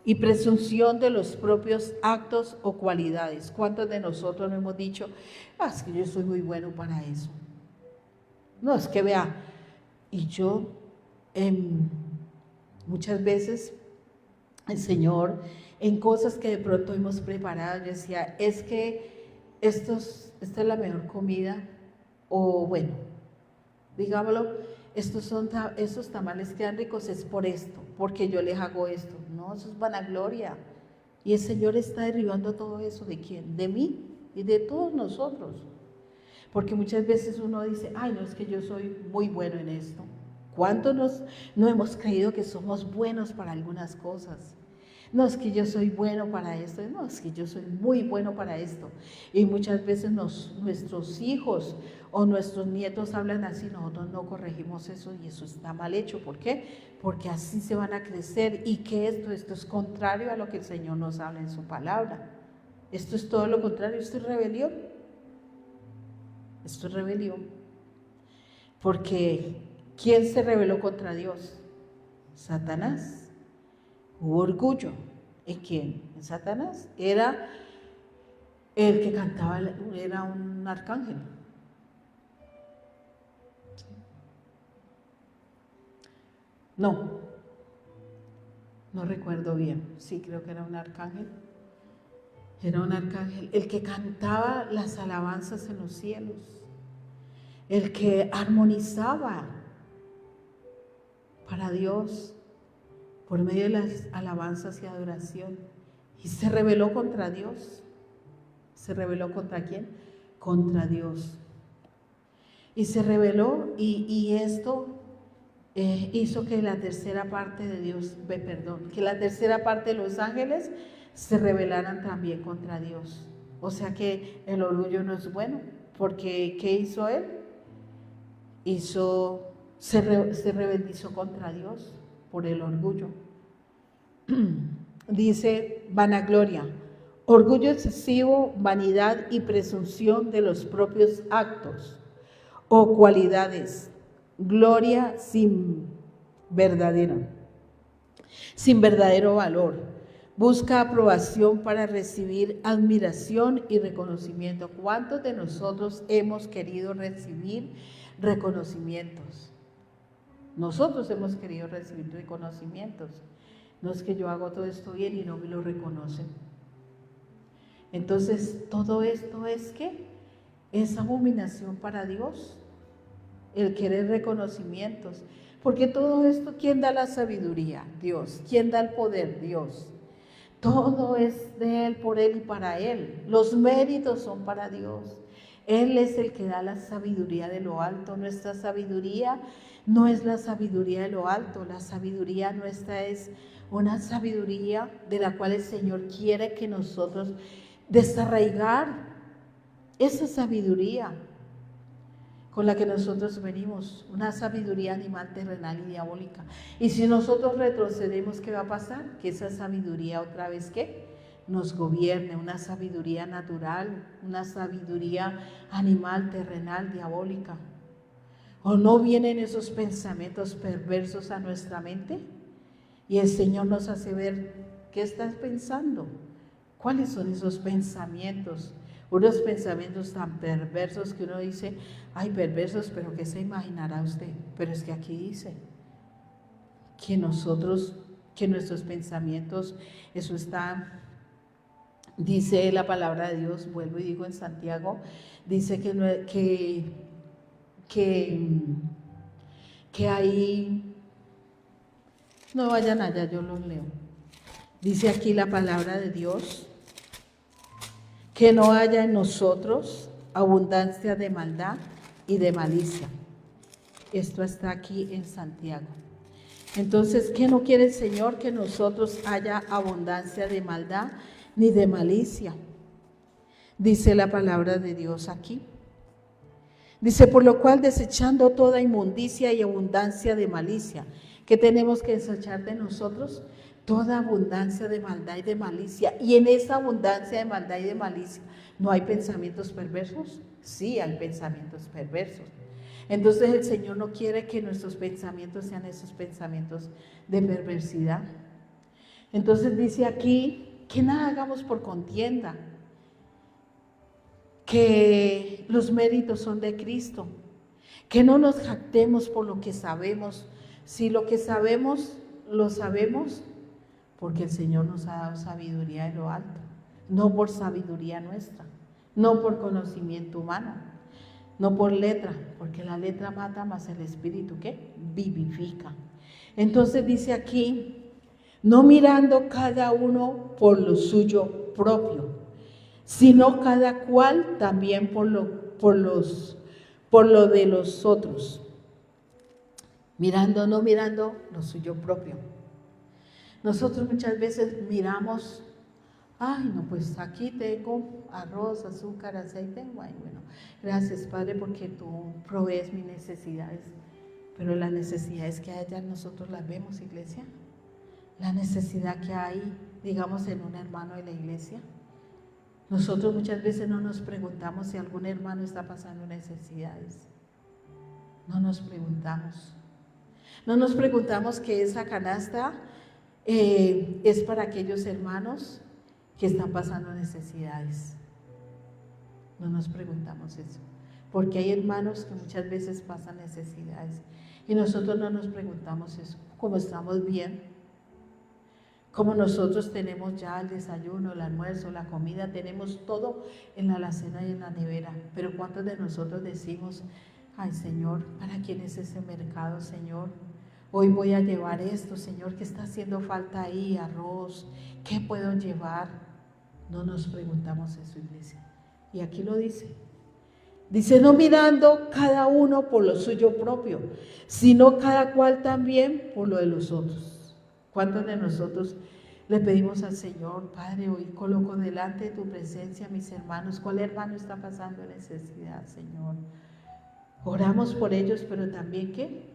y presunción de los propios actos o cualidades. ¿Cuántos de nosotros no hemos dicho, es que yo soy muy bueno para eso? No, es que vea, y yo muchas veces el Señor, en cosas que de pronto hemos preparado, yo decía, es que esta es la mejor comida, o bueno, digámoslo, esos tamales quedan ricos, es por esto, porque yo les hago esto. No, eso es vanagloria. Y el Señor está derribando todo eso. ¿De quién? De mí y de todos nosotros. Porque muchas veces uno dice, ay, no, es que yo soy muy bueno en esto. ¿Cuántos no hemos creído que somos buenos para algunas cosas? No, es que yo soy bueno para esto, no, es que yo soy muy bueno para esto. Y muchas veces nuestros hijos o nuestros nietos hablan así, nosotros no corregimos eso y eso está mal hecho. ¿Por qué? Porque así se van a crecer y que esto es contrario a lo que el Señor nos habla en su palabra. Esto es todo lo contrario, esto es rebelión. Esto es rebelión. Porque ¿quién se rebeló contra Dios? Satanás. Hubo orgullo. ¿En quién? En Satanás. Era el que cantaba, era un arcángel. No recuerdo bien. Sí, creo que era un arcángel. Era un arcángel, el que cantaba las alabanzas en los cielos, el que armonizaba para Dios por medio de las alabanzas y adoración, y se rebeló contra Dios. ¿Se rebeló contra quién? Contra Dios. Y se rebeló, y esto hizo que la tercera parte de Dios, que la tercera parte de los ángeles se rebelaran también contra Dios. O sea que el orgullo no es bueno, porque ¿qué hizo él? Se rebelizó contra Dios por el orgullo. Dice vanagloria, orgullo excesivo, vanidad y presunción de los propios actos o cualidades, gloria sin verdadero valor, busca aprobación para recibir admiración y reconocimiento. ¿Cuántos de nosotros hemos querido recibir reconocimientos? Nosotros hemos querido recibir reconocimientos. No es que yo hago todo esto bien y no me lo reconocen. Entonces, todo esto es que es abominación para Dios, el querer reconocimientos. Porque todo esto, ¿quién da la sabiduría? Dios. ¿Quién da el poder? Dios. Todo es de Él, por Él y para Él. Los méritos son para Dios. Él es el que da la sabiduría de lo alto. Nuestra sabiduría no es la sabiduría de lo alto. La sabiduría nuestra es una sabiduría de la cual el Señor quiere que nosotros desarraigar esa sabiduría con la que nosotros venimos, una sabiduría animal, terrenal y diabólica. Y si nosotros retrocedemos, ¿qué va a pasar? Que esa sabiduría otra vez, ¿qué? Nos gobierne, una sabiduría natural, una sabiduría animal, terrenal, diabólica. ¿O no vienen esos pensamientos perversos a nuestra mente? Y el Señor nos hace ver, ¿qué estás pensando? ¿Cuáles son esos pensamientos? Unos pensamientos tan perversos que uno dice, ay, perversos, pero ¿qué se imaginará usted? Pero es que aquí dice que nuestros pensamientos, eso está Dice la palabra de Dios, vuelvo y digo en Santiago, dice que ahí, no vayan allá, yo los leo. Dice aquí la palabra de Dios, que no haya en nosotros abundancia de maldad y de malicia. Esto está aquí en Santiago. Entonces, ¿qué no quiere el Señor? Que nosotros haya abundancia de maldad ni de malicia. Dice la palabra de Dios aquí. Dice, por lo cual desechando toda inmundicia y abundancia de malicia. ¿Qué tenemos que desechar de nosotros? Toda abundancia de maldad y de malicia. Y en esa abundancia de maldad y de malicia, ¿no hay pensamientos perversos? Sí, hay pensamientos perversos. Entonces el Señor no quiere que nuestros pensamientos sean esos pensamientos de perversidad. Entonces dice aquí, que nada hagamos por contienda, que los méritos son de Cristo, que no nos jactemos por lo que sabemos. Si lo que sabemos, lo sabemos porque el Señor nos ha dado sabiduría de lo alto, no por sabiduría nuestra, no por conocimiento humano, no por letra, porque la letra mata, más el espíritu, ¿qué? Vivifica. Entonces dice aquí, no mirando cada uno por lo suyo propio, sino cada cual también por lo de los otros. No mirando lo suyo propio. Nosotros muchas veces miramos, ay no, pues aquí tengo arroz, azúcar, aceite, bueno, gracias Padre porque tú provees mis necesidades, pero las necesidades que hay allá nosotros las vemos, iglesia. La necesidad que hay, digamos, en un hermano de la iglesia. Nosotros muchas veces no nos preguntamos si algún hermano está pasando necesidades. No nos preguntamos. No nos preguntamos que esa canasta es para aquellos hermanos que están pasando necesidades. No nos preguntamos eso. Porque hay hermanos que muchas veces pasan necesidades. Y nosotros no nos preguntamos eso. Como estamos bien, como nosotros tenemos ya el desayuno, el almuerzo, la comida, tenemos todo en la alacena y en la nevera. Pero ¿cuántos de nosotros decimos, ay Señor, ¿para quién es ese mercado, Señor? Hoy voy a llevar esto, Señor, ¿qué está haciendo falta ahí? Arroz, ¿qué puedo llevar? No nos preguntamos eso, iglesia. Y aquí lo dice. Dice, no mirando cada uno por lo suyo propio, sino cada cual también por lo de los otros. ¿Cuántos de nosotros le pedimos al Señor, Padre, hoy coloco delante de tu presencia a mis hermanos? ¿Cuál hermano está pasando necesidad, Señor? Oramos por ellos, pero también ¿qué?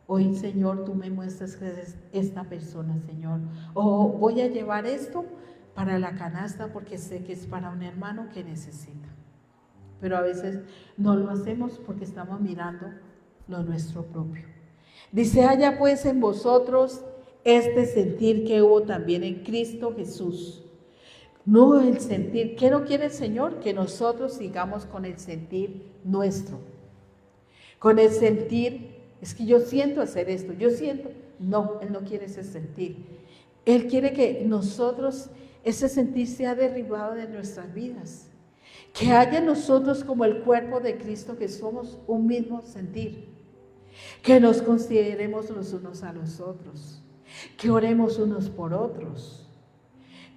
Hoy, Señor, tú me muestras que es esta persona, Señor. O voy a llevar esto para la canasta porque sé que es para un hermano que necesita. Pero a veces no lo hacemos porque estamos mirando lo nuestro propio. Dice, haya pues en vosotros este sentir que hubo también en Cristo Jesús. No el sentir, ¿qué no quiere el Señor? Que nosotros sigamos con el sentir nuestro. Con el sentir, es que yo siento hacer esto, yo siento. No, Él no quiere ese sentir. Él quiere que nosotros, ese sentir sea derribado de nuestras vidas. Que haya en nosotros como el cuerpo de Cristo, que somos un mismo sentir. Que nos consideremos los unos a los otros. Que oremos unos por otros,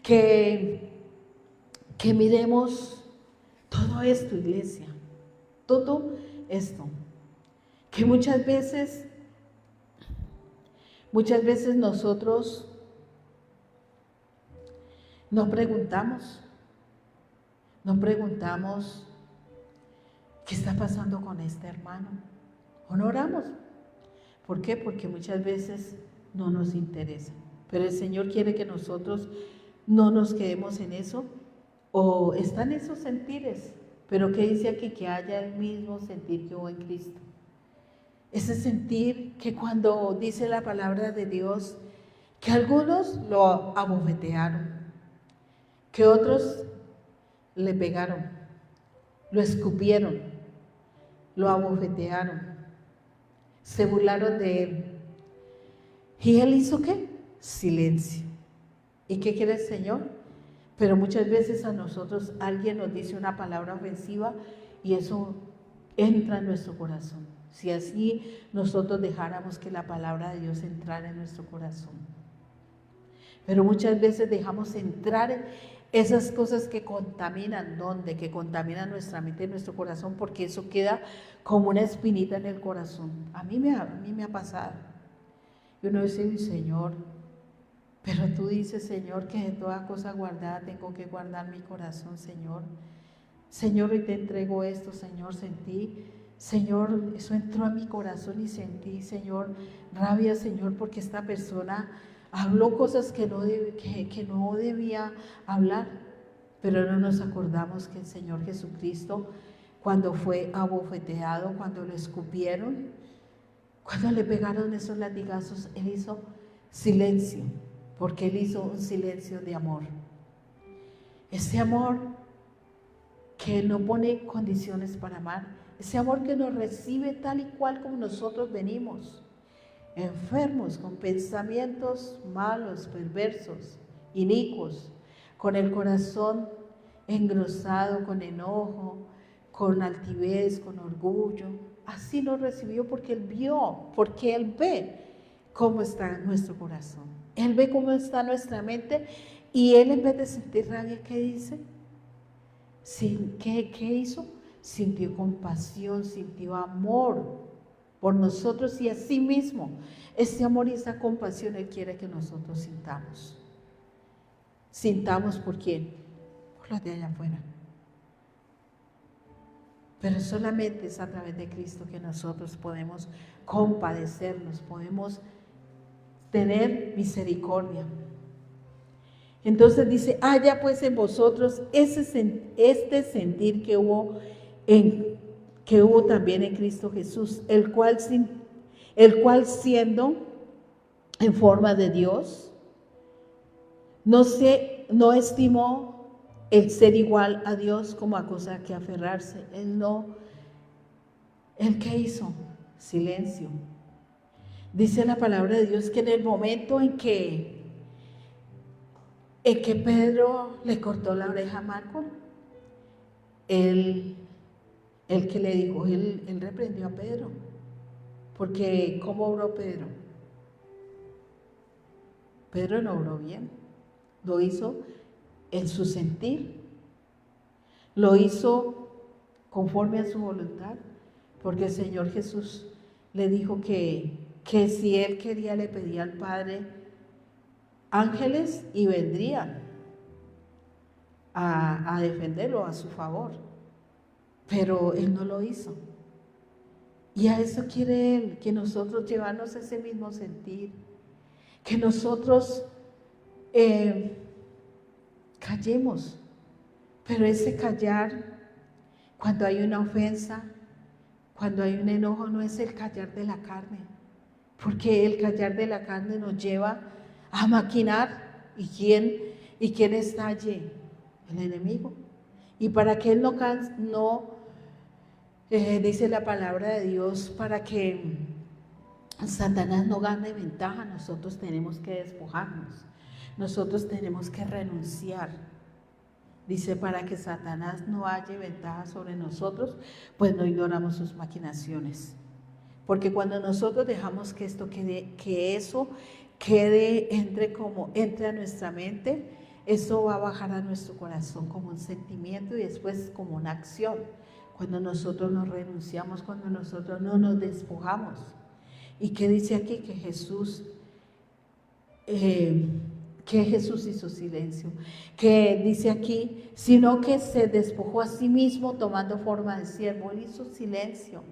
que miremos todo esto, iglesia, todo esto, que muchas veces nosotros nos preguntamos qué está pasando con este hermano, o no oramos. ¿Por qué? Porque muchas veces no nos interesa, pero el Señor quiere que nosotros no nos quedemos en eso, o están esos sentires, pero ¿qué dice aquí? Que haya el mismo sentir que hubo en Cristo. Ese sentir que cuando dice la palabra de Dios, que algunos lo abofetearon, que otros le pegaron, lo escupieron, lo abofetearon, se burlaron de él. ¿Y él hizo qué? Silencio. ¿Y qué quiere el Señor? Pero muchas veces a nosotros alguien nos dice una palabra ofensiva y eso entra en nuestro corazón. Si así nosotros dejáramos que la palabra de Dios entrara en nuestro corazón. Pero muchas veces dejamos entrar esas cosas que contaminan, ¿dónde? Que contaminan nuestra mente y nuestro corazón, porque eso queda como una espinita en el corazón. A mí me ha pasado. Y uno dice, Señor, pero tú dices, Señor, que de toda cosa guardada tengo que guardar mi corazón, Señor. Señor, hoy te entrego esto, Señor, sentí, Señor, eso entró a mi corazón y sentí, Señor, rabia, Señor, porque esta persona habló cosas que no debía hablar, pero no nos acordamos que el Señor Jesucristo, cuando fue abofeteado, cuando lo escupieron, cuando le pegaron esos latigazos, Él hizo silencio, porque Él hizo un silencio de amor. Ese amor que no pone condiciones para amar, ese amor que nos recibe tal y cual como nosotros venimos, enfermos, con pensamientos malos, perversos, inicuos, con el corazón engrosado, con enojo, con altivez, con orgullo. Así nos recibió porque Él vio, porque Él ve cómo está nuestro corazón. Él ve cómo está nuestra mente y Él, en vez de sentir rabia, ¿qué dice? ¿Qué hizo? Sintió compasión, sintió amor por nosotros y a sí mismo. Ese amor y esa compasión Él quiere que nosotros sintamos. ¿Sintamos por quién? Por los de allá afuera. Pero solamente es a través de Cristo que nosotros podemos compadecernos, podemos tener misericordia. Entonces dice, haya pues en vosotros este sentir que hubo también en Cristo Jesús, el cual siendo en forma de Dios, no estimó el ser igual a Dios como a cosa que aferrarse. ¿Él qué hizo? Silencio. Dice la palabra de Dios que en el momento en que Pedro le cortó la oreja a Marco, él que le dijo, él reprendió a Pedro, porque ¿cómo obró Pedro? Pedro no obró bien, lo hizo en su sentir, lo hizo conforme a su voluntad, porque el Señor Jesús le dijo que si él quería le pedía al Padre ángeles y vendrían a defenderlo a su favor, pero él no lo hizo. Y a eso quiere Él, que nosotros llevarnos ese mismo sentir, que nosotros callemos, pero ese callar, cuando hay una ofensa, cuando hay un enojo, no es el callar de la carne, porque el callar de la carne nos lleva a maquinar. ¿Y quién está allí? El enemigo. Y para que él dice la palabra de Dios, para que Satanás no gane ventaja, nosotros tenemos que despojarnos, nosotros tenemos que renunciar. Dice, para que Satanás no haya ventaja sobre nosotros, pues no ignoramos sus maquinaciones. Porque cuando nosotros dejamos que esto entre a nuestra mente, eso va a bajar a nuestro corazón como un sentimiento y después como una acción. Cuando nosotros nos renunciamos, cuando nosotros no nos despojamos. ¿Y qué dice aquí? Que Jesús hizo silencio. Que dice aquí, sino que se despojó a sí mismo tomando forma de siervo. Él hizo silencio,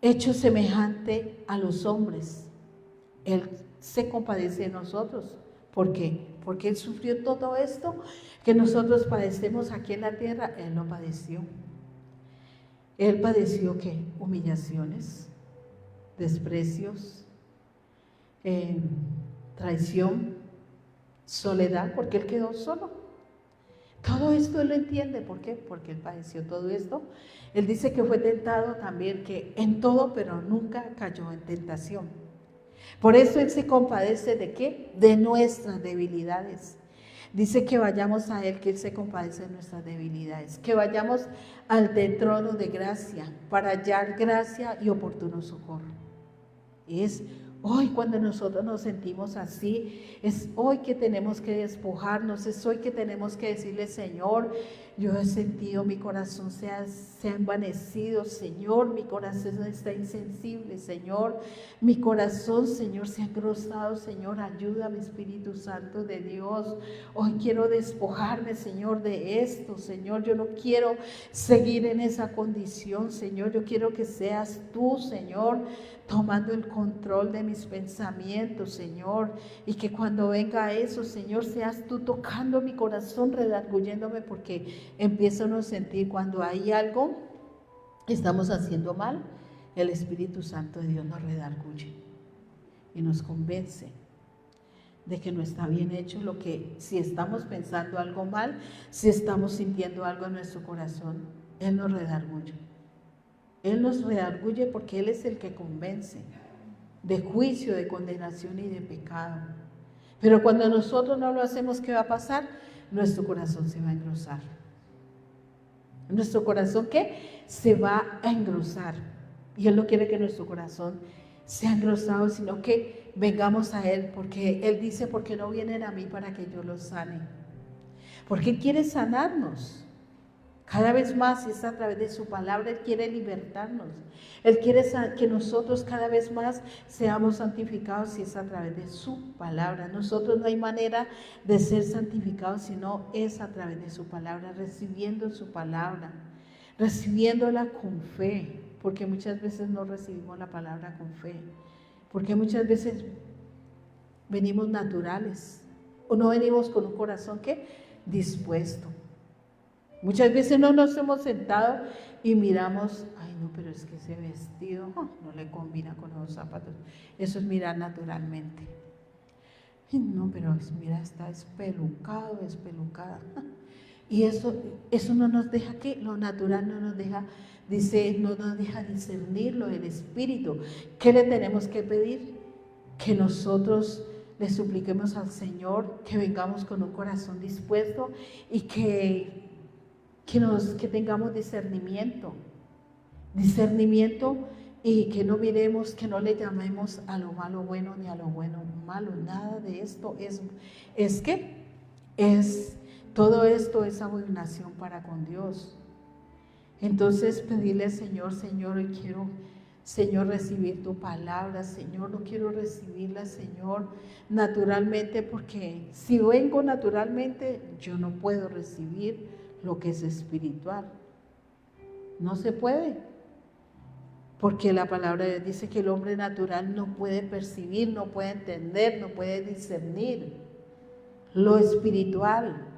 hecho semejante a los hombres. Él se compadece de nosotros. ¿Por qué? Porque Él sufrió todo esto que nosotros padecemos aquí en la tierra. Él lo padeció. Él padeció ¿qué? Humillaciones, desprecios, traición, soledad, porque Él quedó solo. Todo esto Él lo entiende. ¿Por qué? Porque Él padeció todo esto. Él dice que fue tentado también, que en todo, pero nunca cayó en tentación. Por eso Él se compadece ¿de qué? De nuestras debilidades. Dice que vayamos a Él, que Él se compadece de nuestras debilidades, que vayamos al trono de gracia para hallar gracia y oportuno socorro. Es hoy cuando nosotros nos sentimos así, es hoy que tenemos que despojarnos, es hoy que tenemos que decirle: Señor, yo he sentido, mi corazón se ha envanecido, Señor, mi corazón está insensible, Señor, mi corazón, Señor, se ha engrosado, Señor, ayúdame, Espíritu Santo de Dios. Hoy quiero despojarme, Señor, de esto, Señor, yo no quiero seguir en esa condición, Señor, yo quiero que seas tú, Señor, tomando el control de mis pensamientos, Señor, y que cuando venga eso, Señor, seas tú tocando mi corazón, redarguyéndome, porque empiezo a sentir cuando hay algo que estamos haciendo mal, el Espíritu Santo de Dios nos redarguye y nos convence de que no está bien hecho lo que, si estamos pensando algo mal, si estamos sintiendo algo en nuestro corazón, Él nos redarguye. Él nos redarguye porque Él es el que convence de juicio, de condenación y de pecado. Pero cuando nosotros no lo hacemos, ¿qué va a pasar? Nuestro corazón se va a engrosar. ¿Nuestro corazón qué? Se va a engrosar. Y Él no quiere que nuestro corazón sea engrosado, sino que vengamos a Él, porque Él dice: ¿por qué no vienen a mí para que yo los sane? Porque Él quiere sanarnos. Cada vez más, y es a través de su palabra, Él quiere libertarnos. Él quiere que nosotros cada vez más seamos santificados, y es a través de su palabra. Nosotros no hay manera de ser santificados, sino es a través de su palabra, recibiendo su palabra, recibiéndola con fe, porque muchas veces no recibimos la palabra con fe, porque muchas veces venimos naturales, o no venimos con un corazón que dispuesto. Muchas veces no nos hemos sentado y miramos: ay no, pero es que ese vestido no le combina con los zapatos. Eso es mirar naturalmente. Ay no, pero mira, está espelucado, espelucada. Y eso no nos deja, que lo natural no nos deja, dice, no nos deja discernir lo del Espíritu. ¿Qué le tenemos que pedir? Que nosotros le supliquemos al Señor, que vengamos con un corazón dispuesto y que tengamos discernimiento, y que no miremos, que no le llamemos a lo malo bueno ni a lo bueno malo. Nada de esto todo esto es abominación para con Dios. Entonces pedirle al Señor: Señor, hoy quiero, Señor, recibir tu palabra, Señor, no quiero recibirla, Señor, naturalmente, porque si vengo naturalmente, yo no puedo recibir lo que es espiritual. No se puede, porque la palabra de Dios dice que el hombre natural no puede percibir, no puede entender, no puede discernir lo espiritual,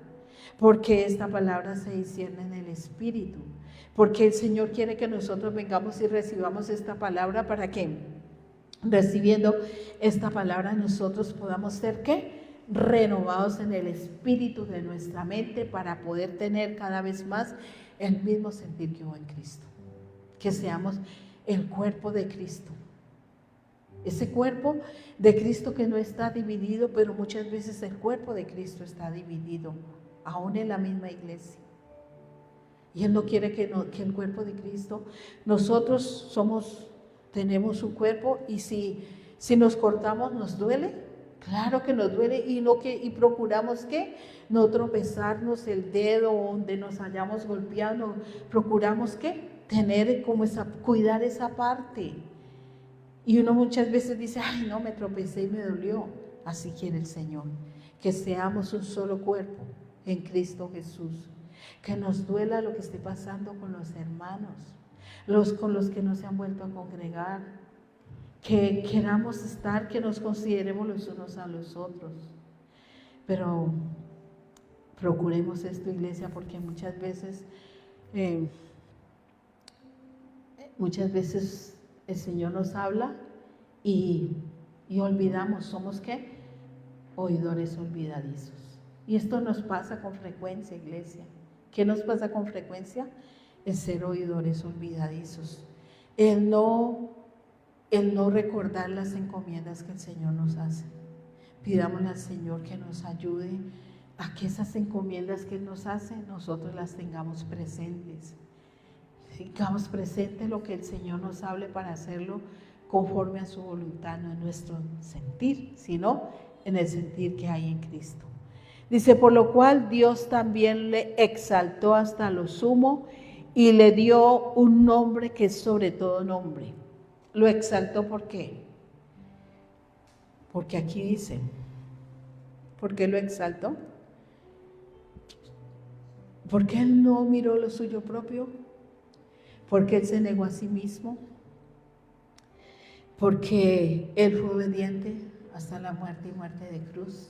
porque esta palabra se discierne en el Espíritu, porque el Señor quiere que nosotros vengamos y recibamos esta palabra, para que recibiendo esta palabra nosotros podamos ser ¿qué? Renovados en el espíritu de nuestra mente, para poder tener cada vez más el mismo sentir que hubo en Cristo, que seamos el cuerpo de Cristo, ese cuerpo de Cristo que no está dividido, pero muchas veces el cuerpo de Cristo está dividido, aún en la misma iglesia. Y Él no quiere que el cuerpo de Cristo, nosotros tenemos un cuerpo, y si nos cortamos, ¿nos duele? Claro que nos duele, y procuramos que no tropezarnos el dedo donde nos hayamos golpeado, procuramos que tener cuidar esa parte. Y uno muchas veces dice: ay no, me tropecé y me dolió. Así quiere el Señor, que seamos un solo cuerpo en Cristo Jesús, que nos duela lo que esté pasando con los hermanos, con los que no se han vuelto a congregar, que queramos estar, que nos consideremos los unos a los otros. Pero procuremos esto, iglesia, porque muchas veces el Señor nos habla y olvidamos. ¿Somos qué? Oidores olvidadizos. Y esto nos pasa con frecuencia, iglesia. ¿Qué nos pasa con frecuencia? El ser oidores olvidadizos. El no recordar las encomiendas que el Señor nos hace. Pidámosle al Señor que nos ayude a que esas encomiendas que Él nos hace, nosotros las tengamos presentes. Tengamos presente lo que el Señor nos hable para hacerlo conforme a su voluntad, no en nuestro sentir, sino en el sentir que hay en Cristo. Dice, por lo cual Dios también le exaltó hasta lo sumo y le dio un nombre que es sobre todo nombre. Lo exaltó, ¿por qué? Porque aquí dice, ¿por qué lo exaltó? Porque Él no miró lo suyo propio, porque Él se negó a sí mismo, porque Él fue obediente hasta la muerte y muerte de cruz,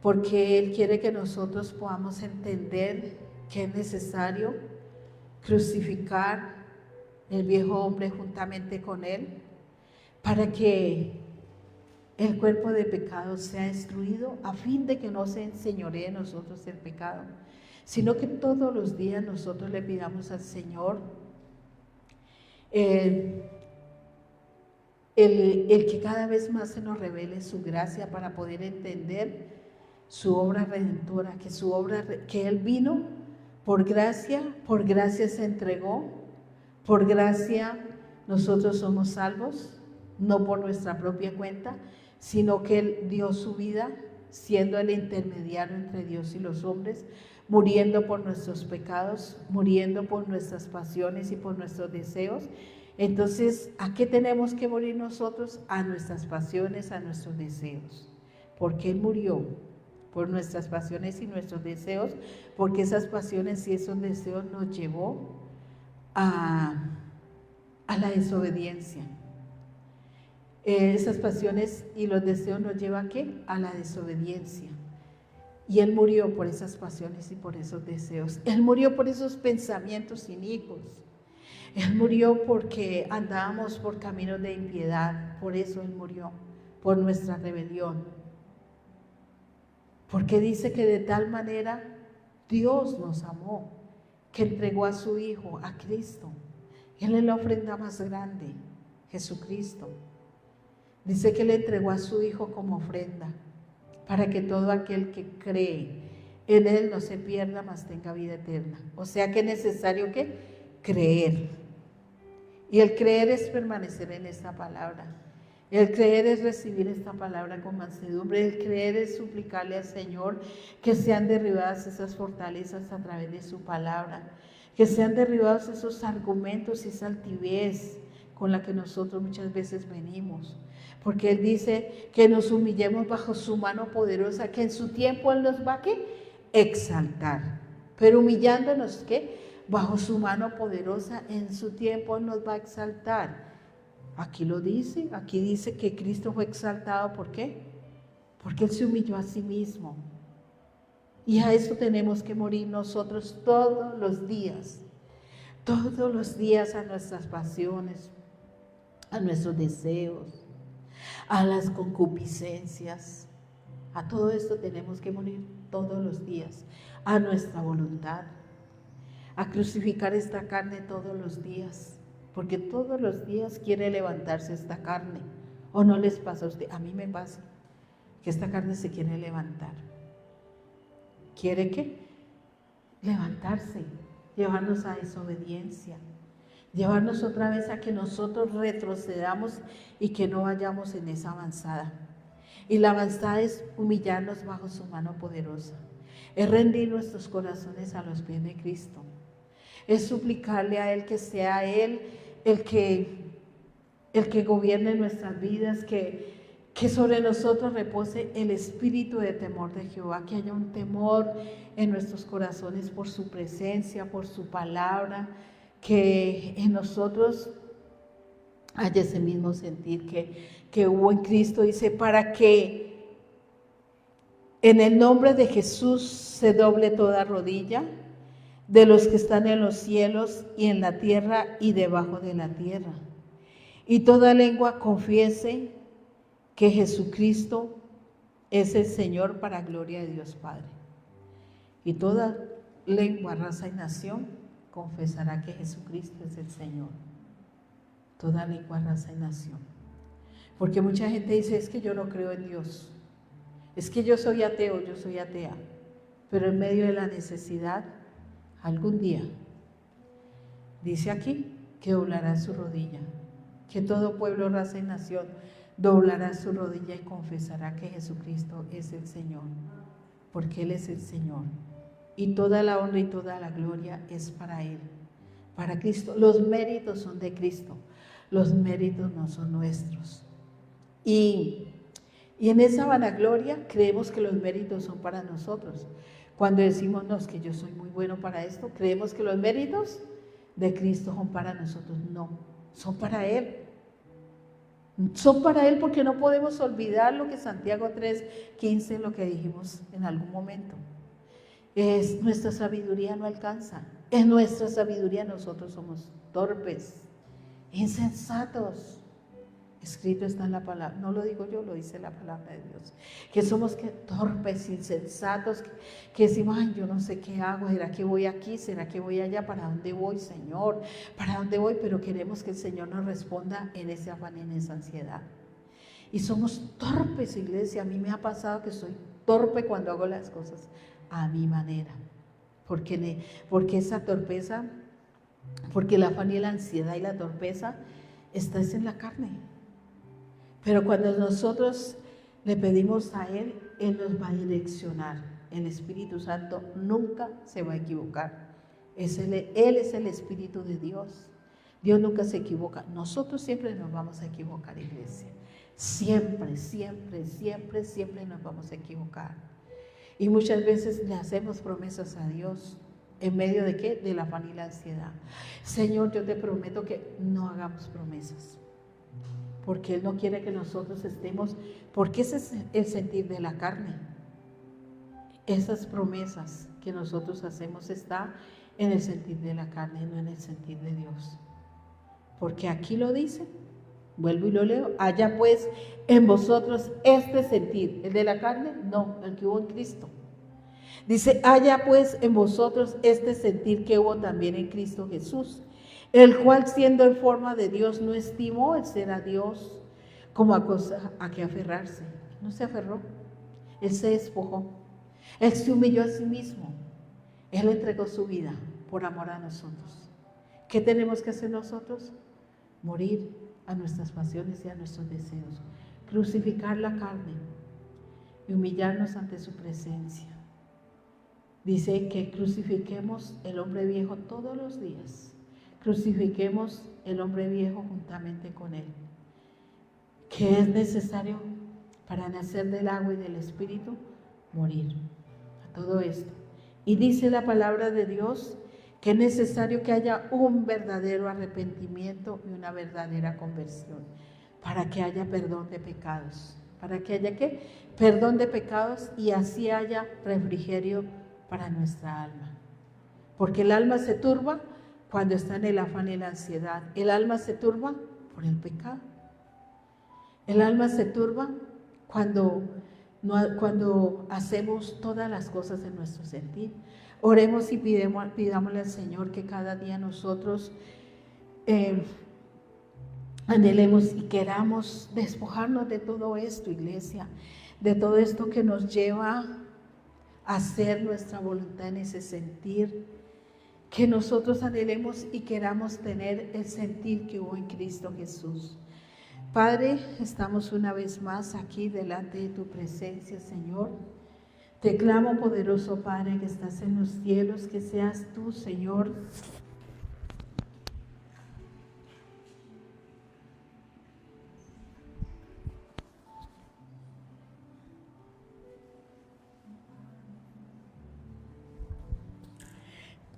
porque Él quiere que nosotros podamos entender que es necesario crucificar el viejo hombre juntamente con Él, para que el cuerpo de pecado sea destruido, a fin de que no se enseñoree en nosotros el pecado, sino que todos los días nosotros le pidamos al Señor el que cada vez más se nos revele su gracia para poder entender su obra redentora, que Él vino por gracia se entregó, por gracia nosotros somos salvos, no por nuestra propia cuenta, sino que Él dio su vida siendo el intermediario entre Dios y los hombres, muriendo por nuestros pecados, muriendo por nuestras pasiones y por nuestros deseos. Entonces, ¿a qué tenemos que morir nosotros? A nuestras pasiones, a nuestros deseos. Porque Él murió por nuestras pasiones y nuestros deseos, porque esas pasiones y esos deseos nos llevó a la desobediencia. Esas pasiones y los deseos nos llevan ¿a qué? A la desobediencia. Y Él murió por esas pasiones y por esos deseos. Él murió por esos pensamientos inicuos. Él murió porque andábamos por caminos de impiedad. Por eso Él murió, por nuestra rebelión. Porque dice que de tal manera Dios nos amó, que entregó a su Hijo, a Cristo. Él es la ofrenda más grande, Jesucristo. Dice que le entregó a su Hijo como ofrenda, para que todo aquel que cree en Él no se pierda, mas tenga vida eterna. O sea que es necesario que creer. Y el creer es permanecer en esta palabra. El creer es recibir esta palabra con mansedumbre. El creer es suplicarle al Señor que sean derribadas esas fortalezas a través de su palabra, que sean derribados esos argumentos y esa altivez con la que nosotros muchas veces venimos. Porque Él dice que nos humillemos bajo su mano poderosa, que en su tiempo Él nos va a ¿qué? Exaltar. Pero humillándonos ¿qué? Bajo su mano poderosa, en su tiempo Él nos va a exaltar. Aquí lo dice, aquí dice que Cristo fue exaltado, ¿por qué? Porque Él se humilló a sí mismo. Y a eso tenemos que morir nosotros todos los días a nuestras pasiones, a nuestros deseos, a las concupiscencias. A todo esto tenemos que morir todos los días, a nuestra voluntad, a crucificar esta carne todos los días, porque todos los días quiere levantarse esta carne. ¿O no les pasa a usted? A mí me pasa que esta carne se quiere levantar. ¿Quiere qué? Levantarse, llevarnos a desobediencia, llevarnos otra vez a que nosotros retrocedamos y que no vayamos en esa avanzada. Y la avanzada es humillarnos bajo su mano poderosa, es rendir nuestros corazones a los pies de Cristo, es suplicarle a Él que sea Él el que gobierne nuestras vidas, que sobre nosotros repose el espíritu de temor de Jehová, que haya un temor en nuestros corazones por su presencia, por su palabra, que en nosotros haya ese mismo sentir que hubo en Cristo. Dice, para que en el nombre de Jesús se doble toda rodilla de los que están en los cielos y en la tierra y debajo de la tierra, y toda lengua confiese que Jesucristo es el Señor, para gloria de Dios Padre. Y toda lengua, raza y nación confesará que Jesucristo es el Señor. Toda lengua, raza y nación. Porque mucha gente dice, es que yo no creo en Dios. Es que yo soy ateo, yo soy atea. Pero en medio de la necesidad, algún día, dice aquí, que doblará su rodilla, que todo pueblo, raza y nación doblará su rodilla y confesará que Jesucristo es el Señor, porque Él es el Señor. Y toda la honra y toda la gloria es para Él, para Cristo. Los méritos son de Cristo, los méritos no son nuestros. Y en esa vanagloria creemos que los méritos son para nosotros. Cuando decimos, no, es que yo soy muy bueno para esto, creemos que los méritos de Cristo son para nosotros. No, son para Él. Son para Él, porque no podemos olvidar lo que Santiago 3:15, lo que dijimos en algún momento. Nuestra sabiduría no alcanza. En nuestra sabiduría nosotros somos torpes, insensatos. Escrito está en la palabra, no lo digo yo, lo dice la palabra de Dios, que somos torpes, insensatos, que decimos, ay, yo no sé qué hago, ¿será que voy aquí? ¿Será que voy allá? ¿Para dónde voy, Señor? ¿Para dónde voy? Pero queremos que el Señor nos responda en ese afán, en esa ansiedad. Y somos torpes, iglesia. A mí me ha pasado que soy torpe cuando hago las cosas a mi manera, porque esa torpeza, porque el afán y la ansiedad y la torpeza está en la carne. Pero cuando nosotros le pedimos a Él, Él nos va a direccionar. El Espíritu Santo nunca se va a equivocar. Él es el Espíritu de Dios. Dios nunca se equivoca. Nosotros siempre nos vamos a equivocar, iglesia. Siempre, siempre, siempre, siempre nos vamos a equivocar. Y muchas veces le hacemos promesas a Dios. ¿En medio de qué? De la afán y la ansiedad. Señor, yo te prometo que no hagamos promesas, porque Él no quiere que nosotros estemos, porque ese es el sentir de la carne. Esas promesas que nosotros hacemos está en el sentir de la carne, no en el sentir de Dios. Porque aquí lo dice, vuelvo y lo leo, haya pues en vosotros este sentir, el de la carne, no, el que hubo en Cristo. Dice, haya pues en vosotros este sentir que hubo también en Cristo Jesús, el cual siendo en forma de Dios no estimó el ser a Dios como a cosa a que aferrarse. No se aferró, Él se despojó, Él se humilló a sí mismo, Él entregó su vida por amor a nosotros. ¿Qué tenemos que hacer nosotros? Morir a nuestras pasiones y a nuestros deseos, crucificar la carne y humillarnos ante su presencia. Dice que crucifiquemos el hombre viejo todos los días. Crucifiquemos el hombre viejo juntamente con Él. ¿Qué es necesario para nacer del agua y del Espíritu? Morir a todo esto. Y dice la palabra de Dios que es necesario que haya un verdadero arrepentimiento y una verdadera conversión, para que haya perdón de pecados. ¿Para que haya qué? Perdón de pecados, y así haya refrigerio para nuestra alma. Porque el alma se turba cuando está en el afán y la ansiedad. El alma se turba por el pecado. El alma se turba cuando hacemos todas las cosas en nuestro sentir. Oremos y pidámosle al Señor que cada día nosotros anhelemos y queramos despojarnos de todo esto, iglesia, de todo esto que nos lleva a hacer nuestra voluntad en ese sentir, que nosotros anhelemos y queramos tener el sentir que hubo en Cristo Jesús. Padre, estamos una vez más aquí delante de tu presencia, Señor. Te clamo, poderoso Padre, que estás en los cielos, que seas tú, Señor,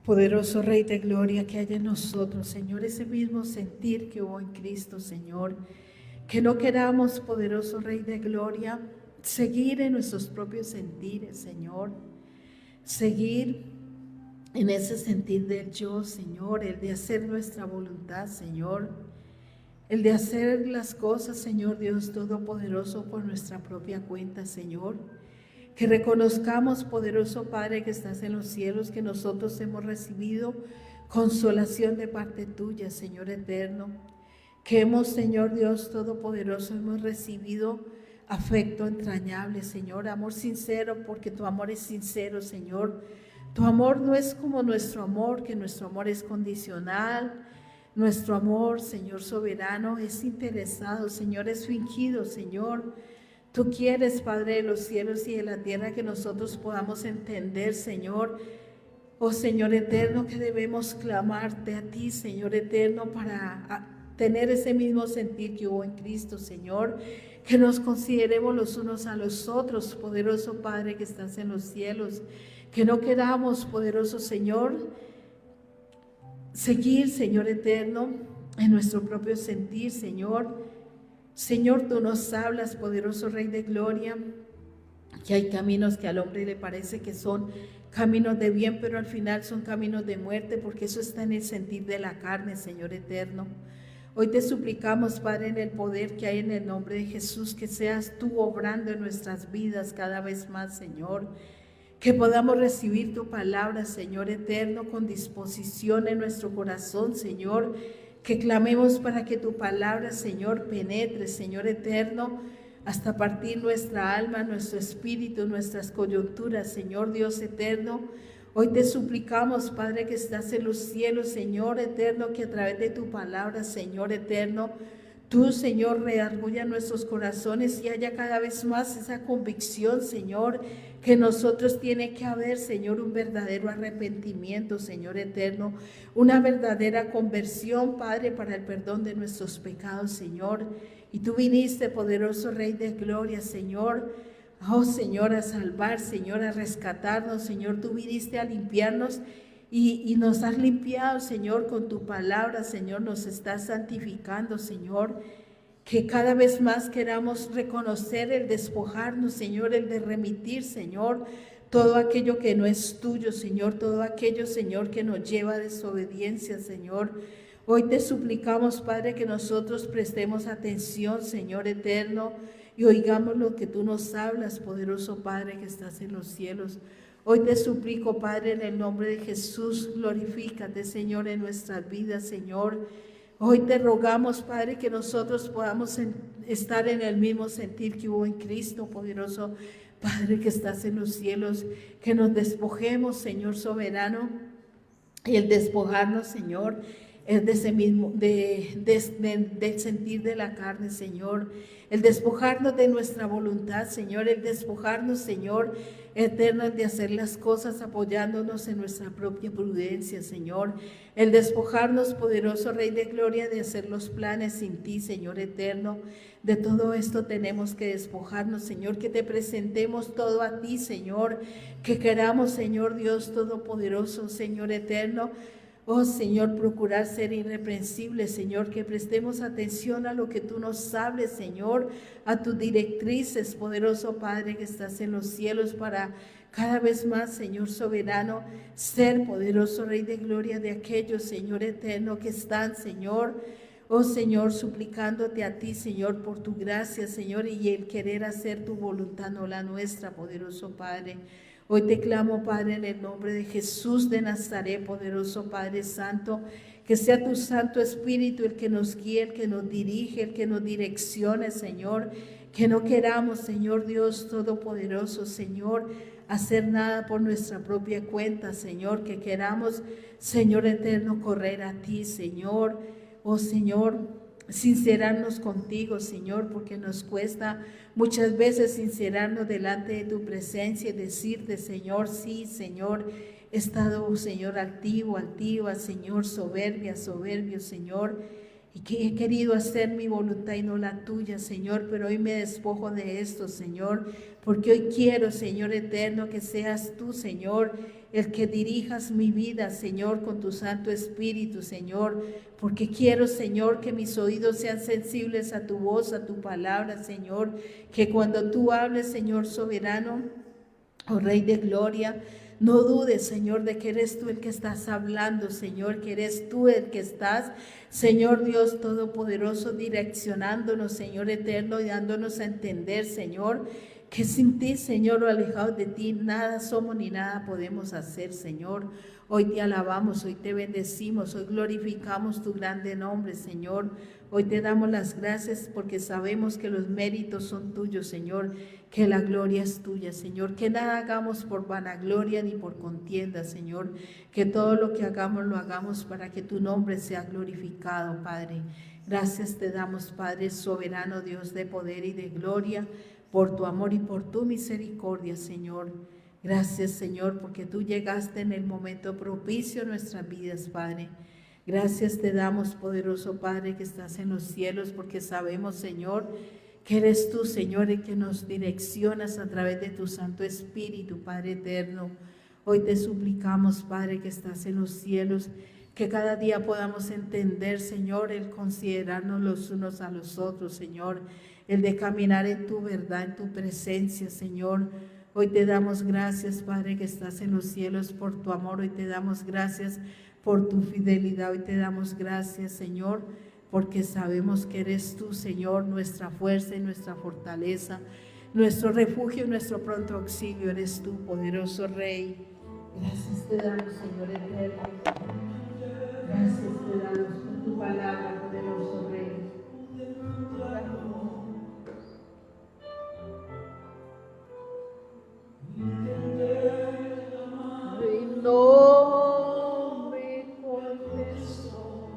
poderoso Rey de Gloria, que haya en nosotros, Señor, ese mismo sentir que hubo en Cristo, Señor. Que no queramos, poderoso Rey de Gloria, seguir en nuestros propios sentires, Señor. Seguir en ese sentir del yo, Señor, el de hacer nuestra voluntad, Señor. El de hacer las cosas, Señor Dios Todopoderoso, por nuestra propia cuenta, Señor. Que reconozcamos, poderoso Padre, que estás en los cielos, que nosotros hemos recibido consolación de parte tuya, Señor eterno. Que hemos, Señor Dios Todopoderoso, hemos recibido afecto entrañable, Señor, amor sincero, porque tu amor es sincero, Señor. Tu amor no es como nuestro amor, que nuestro amor es condicional. Nuestro amor, Señor soberano, es interesado, Señor, es fingido, Señor. Tú quieres, Padre de los cielos y de la tierra, que nosotros podamos entender, Señor, oh Señor eterno, que debemos clamarte a ti, Señor eterno, para tener ese mismo sentir que hubo en Cristo, Señor. Que nos consideremos los unos a los otros, poderoso Padre que estás en los cielos. Que no queramos, poderoso Señor, seguir, Señor eterno, en nuestro propio sentir, Señor. Señor, tú nos hablas, poderoso Rey de Gloria, que hay caminos que al hombre le parece que son caminos de bien, pero al final son caminos de muerte, porque eso está en el sentir de la carne, Señor eterno. Hoy te suplicamos, Padre, en el poder que hay en el nombre de Jesús, que seas tú obrando en nuestras vidas cada vez más, Señor. Que podamos recibir tu palabra, Señor eterno, con disposición en nuestro corazón, Señor. Que clamemos para que tu palabra, Señor, penetre, Señor eterno, hasta partir nuestra alma, nuestro espíritu, nuestras coyunturas, Señor Dios eterno. Hoy te suplicamos, Padre, que estás en los cielos, Señor eterno, que a través de tu palabra, Señor eterno, tú, Señor, redarguya nuestros corazones y haya cada vez más esa convicción, Señor, que nosotros tiene que haber, Señor, un verdadero arrepentimiento, Señor eterno, una verdadera conversión, Padre, para el perdón de nuestros pecados, Señor. Y tú viniste, poderoso Rey de Gloria, Señor, oh Señor, a salvar, Señor, a rescatarnos, Señor. Tú viniste a limpiarnos y nos has limpiado, Señor, con tu palabra, Señor. Nos estás santificando, Señor. Que cada vez más queramos reconocer el despojarnos, Señor, el de remitir, Señor, todo aquello que no es tuyo, Señor, todo aquello, Señor, que nos lleva a desobediencia, Señor. Hoy te suplicamos, Padre, que nosotros prestemos atención, Señor eterno, y oigamos lo que tú nos hablas, poderoso Padre que estás en los cielos. Hoy te suplico, Padre, en el nombre de Jesús, glorifícate, Señor, en nuestras vidas, Señor. Hoy te rogamos, Padre, que nosotros podamos estar en el mismo sentir que hubo en Cristo, poderoso Padre que estás en los cielos, que nos despojemos, Señor soberano, y el despojarnos, Señor, es de ese mismo, del sentir de la carne, Señor, el despojarnos de nuestra voluntad, Señor, el despojarnos, Señor, eterno, de hacer las cosas apoyándonos en nuestra propia prudencia, Señor, el despojarnos, poderoso Rey de Gloria, de hacer los planes sin ti, Señor eterno. De todo esto tenemos que despojarnos, Señor, que te presentemos todo a ti, Señor, que queramos, Señor Dios Todopoderoso, Señor eterno, oh Señor, procurar ser irreprensibles, Señor, que prestemos atención a lo que tú nos hables, Señor, a tus directrices, poderoso Padre que estás en los cielos, para cada vez más, Señor soberano, ser poderoso Rey de Gloria de aquellos, Señor eterno, que están, Señor, oh Señor, suplicándote a ti, Señor, por tu gracia, Señor, y el querer hacer tu voluntad, no la nuestra, poderoso Padre. Hoy te clamo, Padre, en el nombre de Jesús de Nazaret, poderoso Padre Santo, que sea tu Santo Espíritu el que nos guíe, el que nos dirige, el que nos direccione, Señor, que no queramos, Señor Dios Todopoderoso, Señor, hacer nada por nuestra propia cuenta, Señor, que queramos, Señor eterno, correr a ti, Señor, oh Señor, sincerarnos contigo, Señor, porque nos cuesta muchas veces sincerarnos delante de tu presencia y decirte, Señor, sí, Señor, he estado, Señor, altiva, Señor, soberbio, Señor, y que he querido hacer mi voluntad y no la tuya, Señor, pero hoy me despojo de esto, Señor, porque hoy quiero, Señor eterno, que seas tú, Señor, el que dirijas mi vida, Señor, con tu Santo Espíritu, Señor, porque quiero, Señor, que mis oídos sean sensibles a tu voz, a tu palabra, Señor, que cuando tú hables, Señor soberano, oh Rey de Gloria, no dudes, Señor, de que eres tú el que estás hablando, Señor, que eres tú el que estás, Señor Dios Todopoderoso, direccionándonos, Señor eterno, y dándonos a entender, Señor, que sin ti, Señor, o alejados de ti, nada somos ni nada podemos hacer, Señor. Hoy te alabamos, hoy te bendecimos, hoy glorificamos tu grande nombre, Señor. Hoy te damos las gracias porque sabemos que los méritos son tuyos, Señor, que la gloria es tuya, Señor, que nada hagamos por vanagloria ni por contienda, Señor, que todo lo que hagamos lo hagamos para que tu nombre sea glorificado, Padre. Gracias te damos, Padre soberano, Dios de poder y de gloria, por tu amor y por tu misericordia, Señor. Gracias, Señor, porque tú llegaste en el momento propicio a nuestras vidas, Padre. Gracias te damos, poderoso Padre, que estás en los cielos, porque sabemos, Señor, que eres tú, Señor, el que nos direccionas a través de tu Santo Espíritu, Padre eterno. Hoy te suplicamos, Padre, que estás en los cielos, que cada día podamos entender, Señor, el considerarnos los unos a los otros, Señor, el de caminar en tu verdad, en tu presencia, Señor. Hoy te damos gracias, Padre, que estás en los cielos por tu amor. Hoy te damos gracias por tu fidelidad. Hoy te damos gracias, Señor, porque sabemos que eres tú, Señor, nuestra fuerza y nuestra fortaleza, nuestro refugio y nuestro pronto auxilio. Eres tú, poderoso Rey. Gracias te damos, Señor eterno. Gracias te damos por tu palabra, poderoso Rey. Y no me contestó,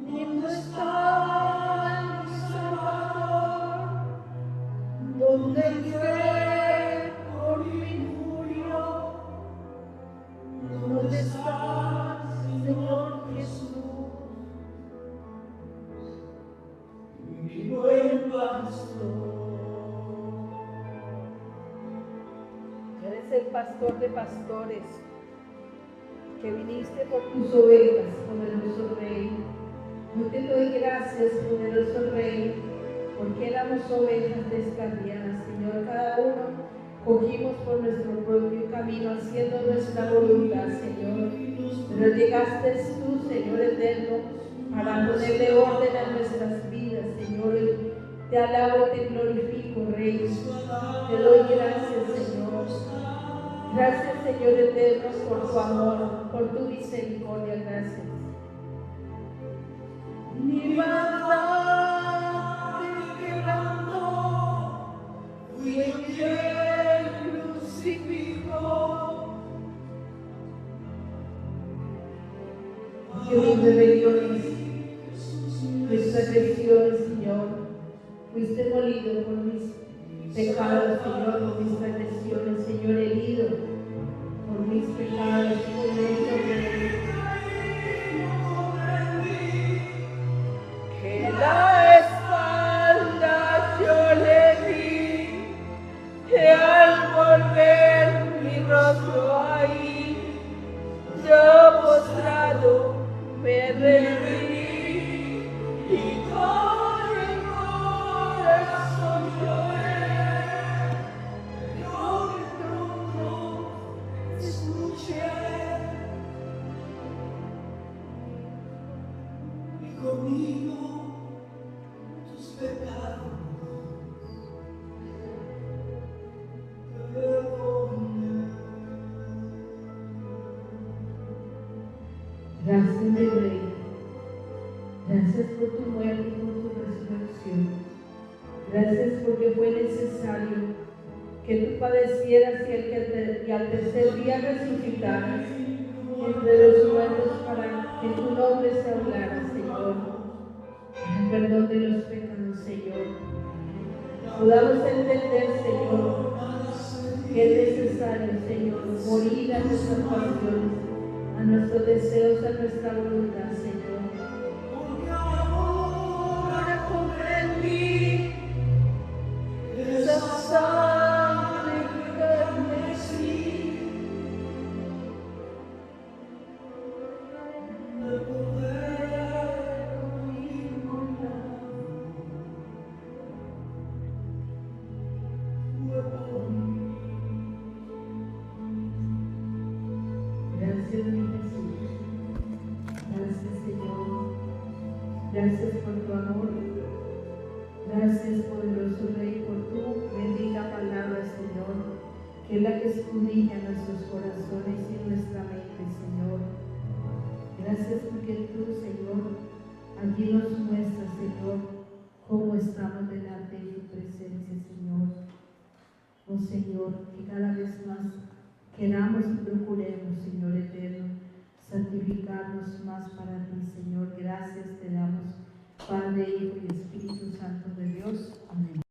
y no está mi Salvador, donde fue por mi murió. ¿Dónde estás, Señor Jesús? Mi buen pastor. Eres el pastor de pastores, que viniste por tus ovejas, poderoso Rey. Yo te doy gracias, poderoso Rey, porque éramos ovejas descarriadas, Señor. Cada uno cogimos por nuestro propio camino, haciendo nuestra voluntad, Señor. Pero llegaste tú, Señor eterno, para ponerle orden a nuestras vidas, Señor. Te alabo, te glorifico, Rey. Te doy gracias, Señor. Gracias, Señor eterno, por tu amor, por tu misericordia. Gracias. Mi maldad te quebrantó, fue quien crucificó. Que mis rebeliones, mis transgresiones, Señor, fuiste molido por mis pecados, Señor, por mis transgresiones, Señor, herido por mis pecados, Señor. Que la espalda yo le di, que al volver mi rostro ahí, yo postrado me rendí y con el corazón lloré, pero de pronto escuché y conmigo tus pecados perdoné. Gracias, mi Rey. Gracias por tu muerte y por tu resurrección. Gracias porque fue necesario que tú padecieras y al tercer día resucitaras entre los muertos para que tu nombre se hablara, Señor. El perdón de los pecados, Señor. Podamos entender, Señor, que es necesario, Señor, morir a nuestras pasiones, a nuestros deseos, a nuestra voluntad, Señor. Porque ahora comprendí esa sangre que carmecí, el Cordero inmolado fue por mí. Gracias, mi Jesús. Gracias, Señor. Gracias por tu amor. Gracias, poderoso Rey, por tu bendita palabra, Señor, que es la que escudriña nuestros corazones y nuestra mente, Señor. Gracias porque tú, Señor, aquí nos muestras, Señor, cómo estamos delante de tu presencia, Señor. Oh Señor, que cada vez más queramos y procuremos, Señor eterno, santificarnos más para ti, Señor. Gracias te damos, Padre, Hijo y Espíritu Santo de Dios. Amén.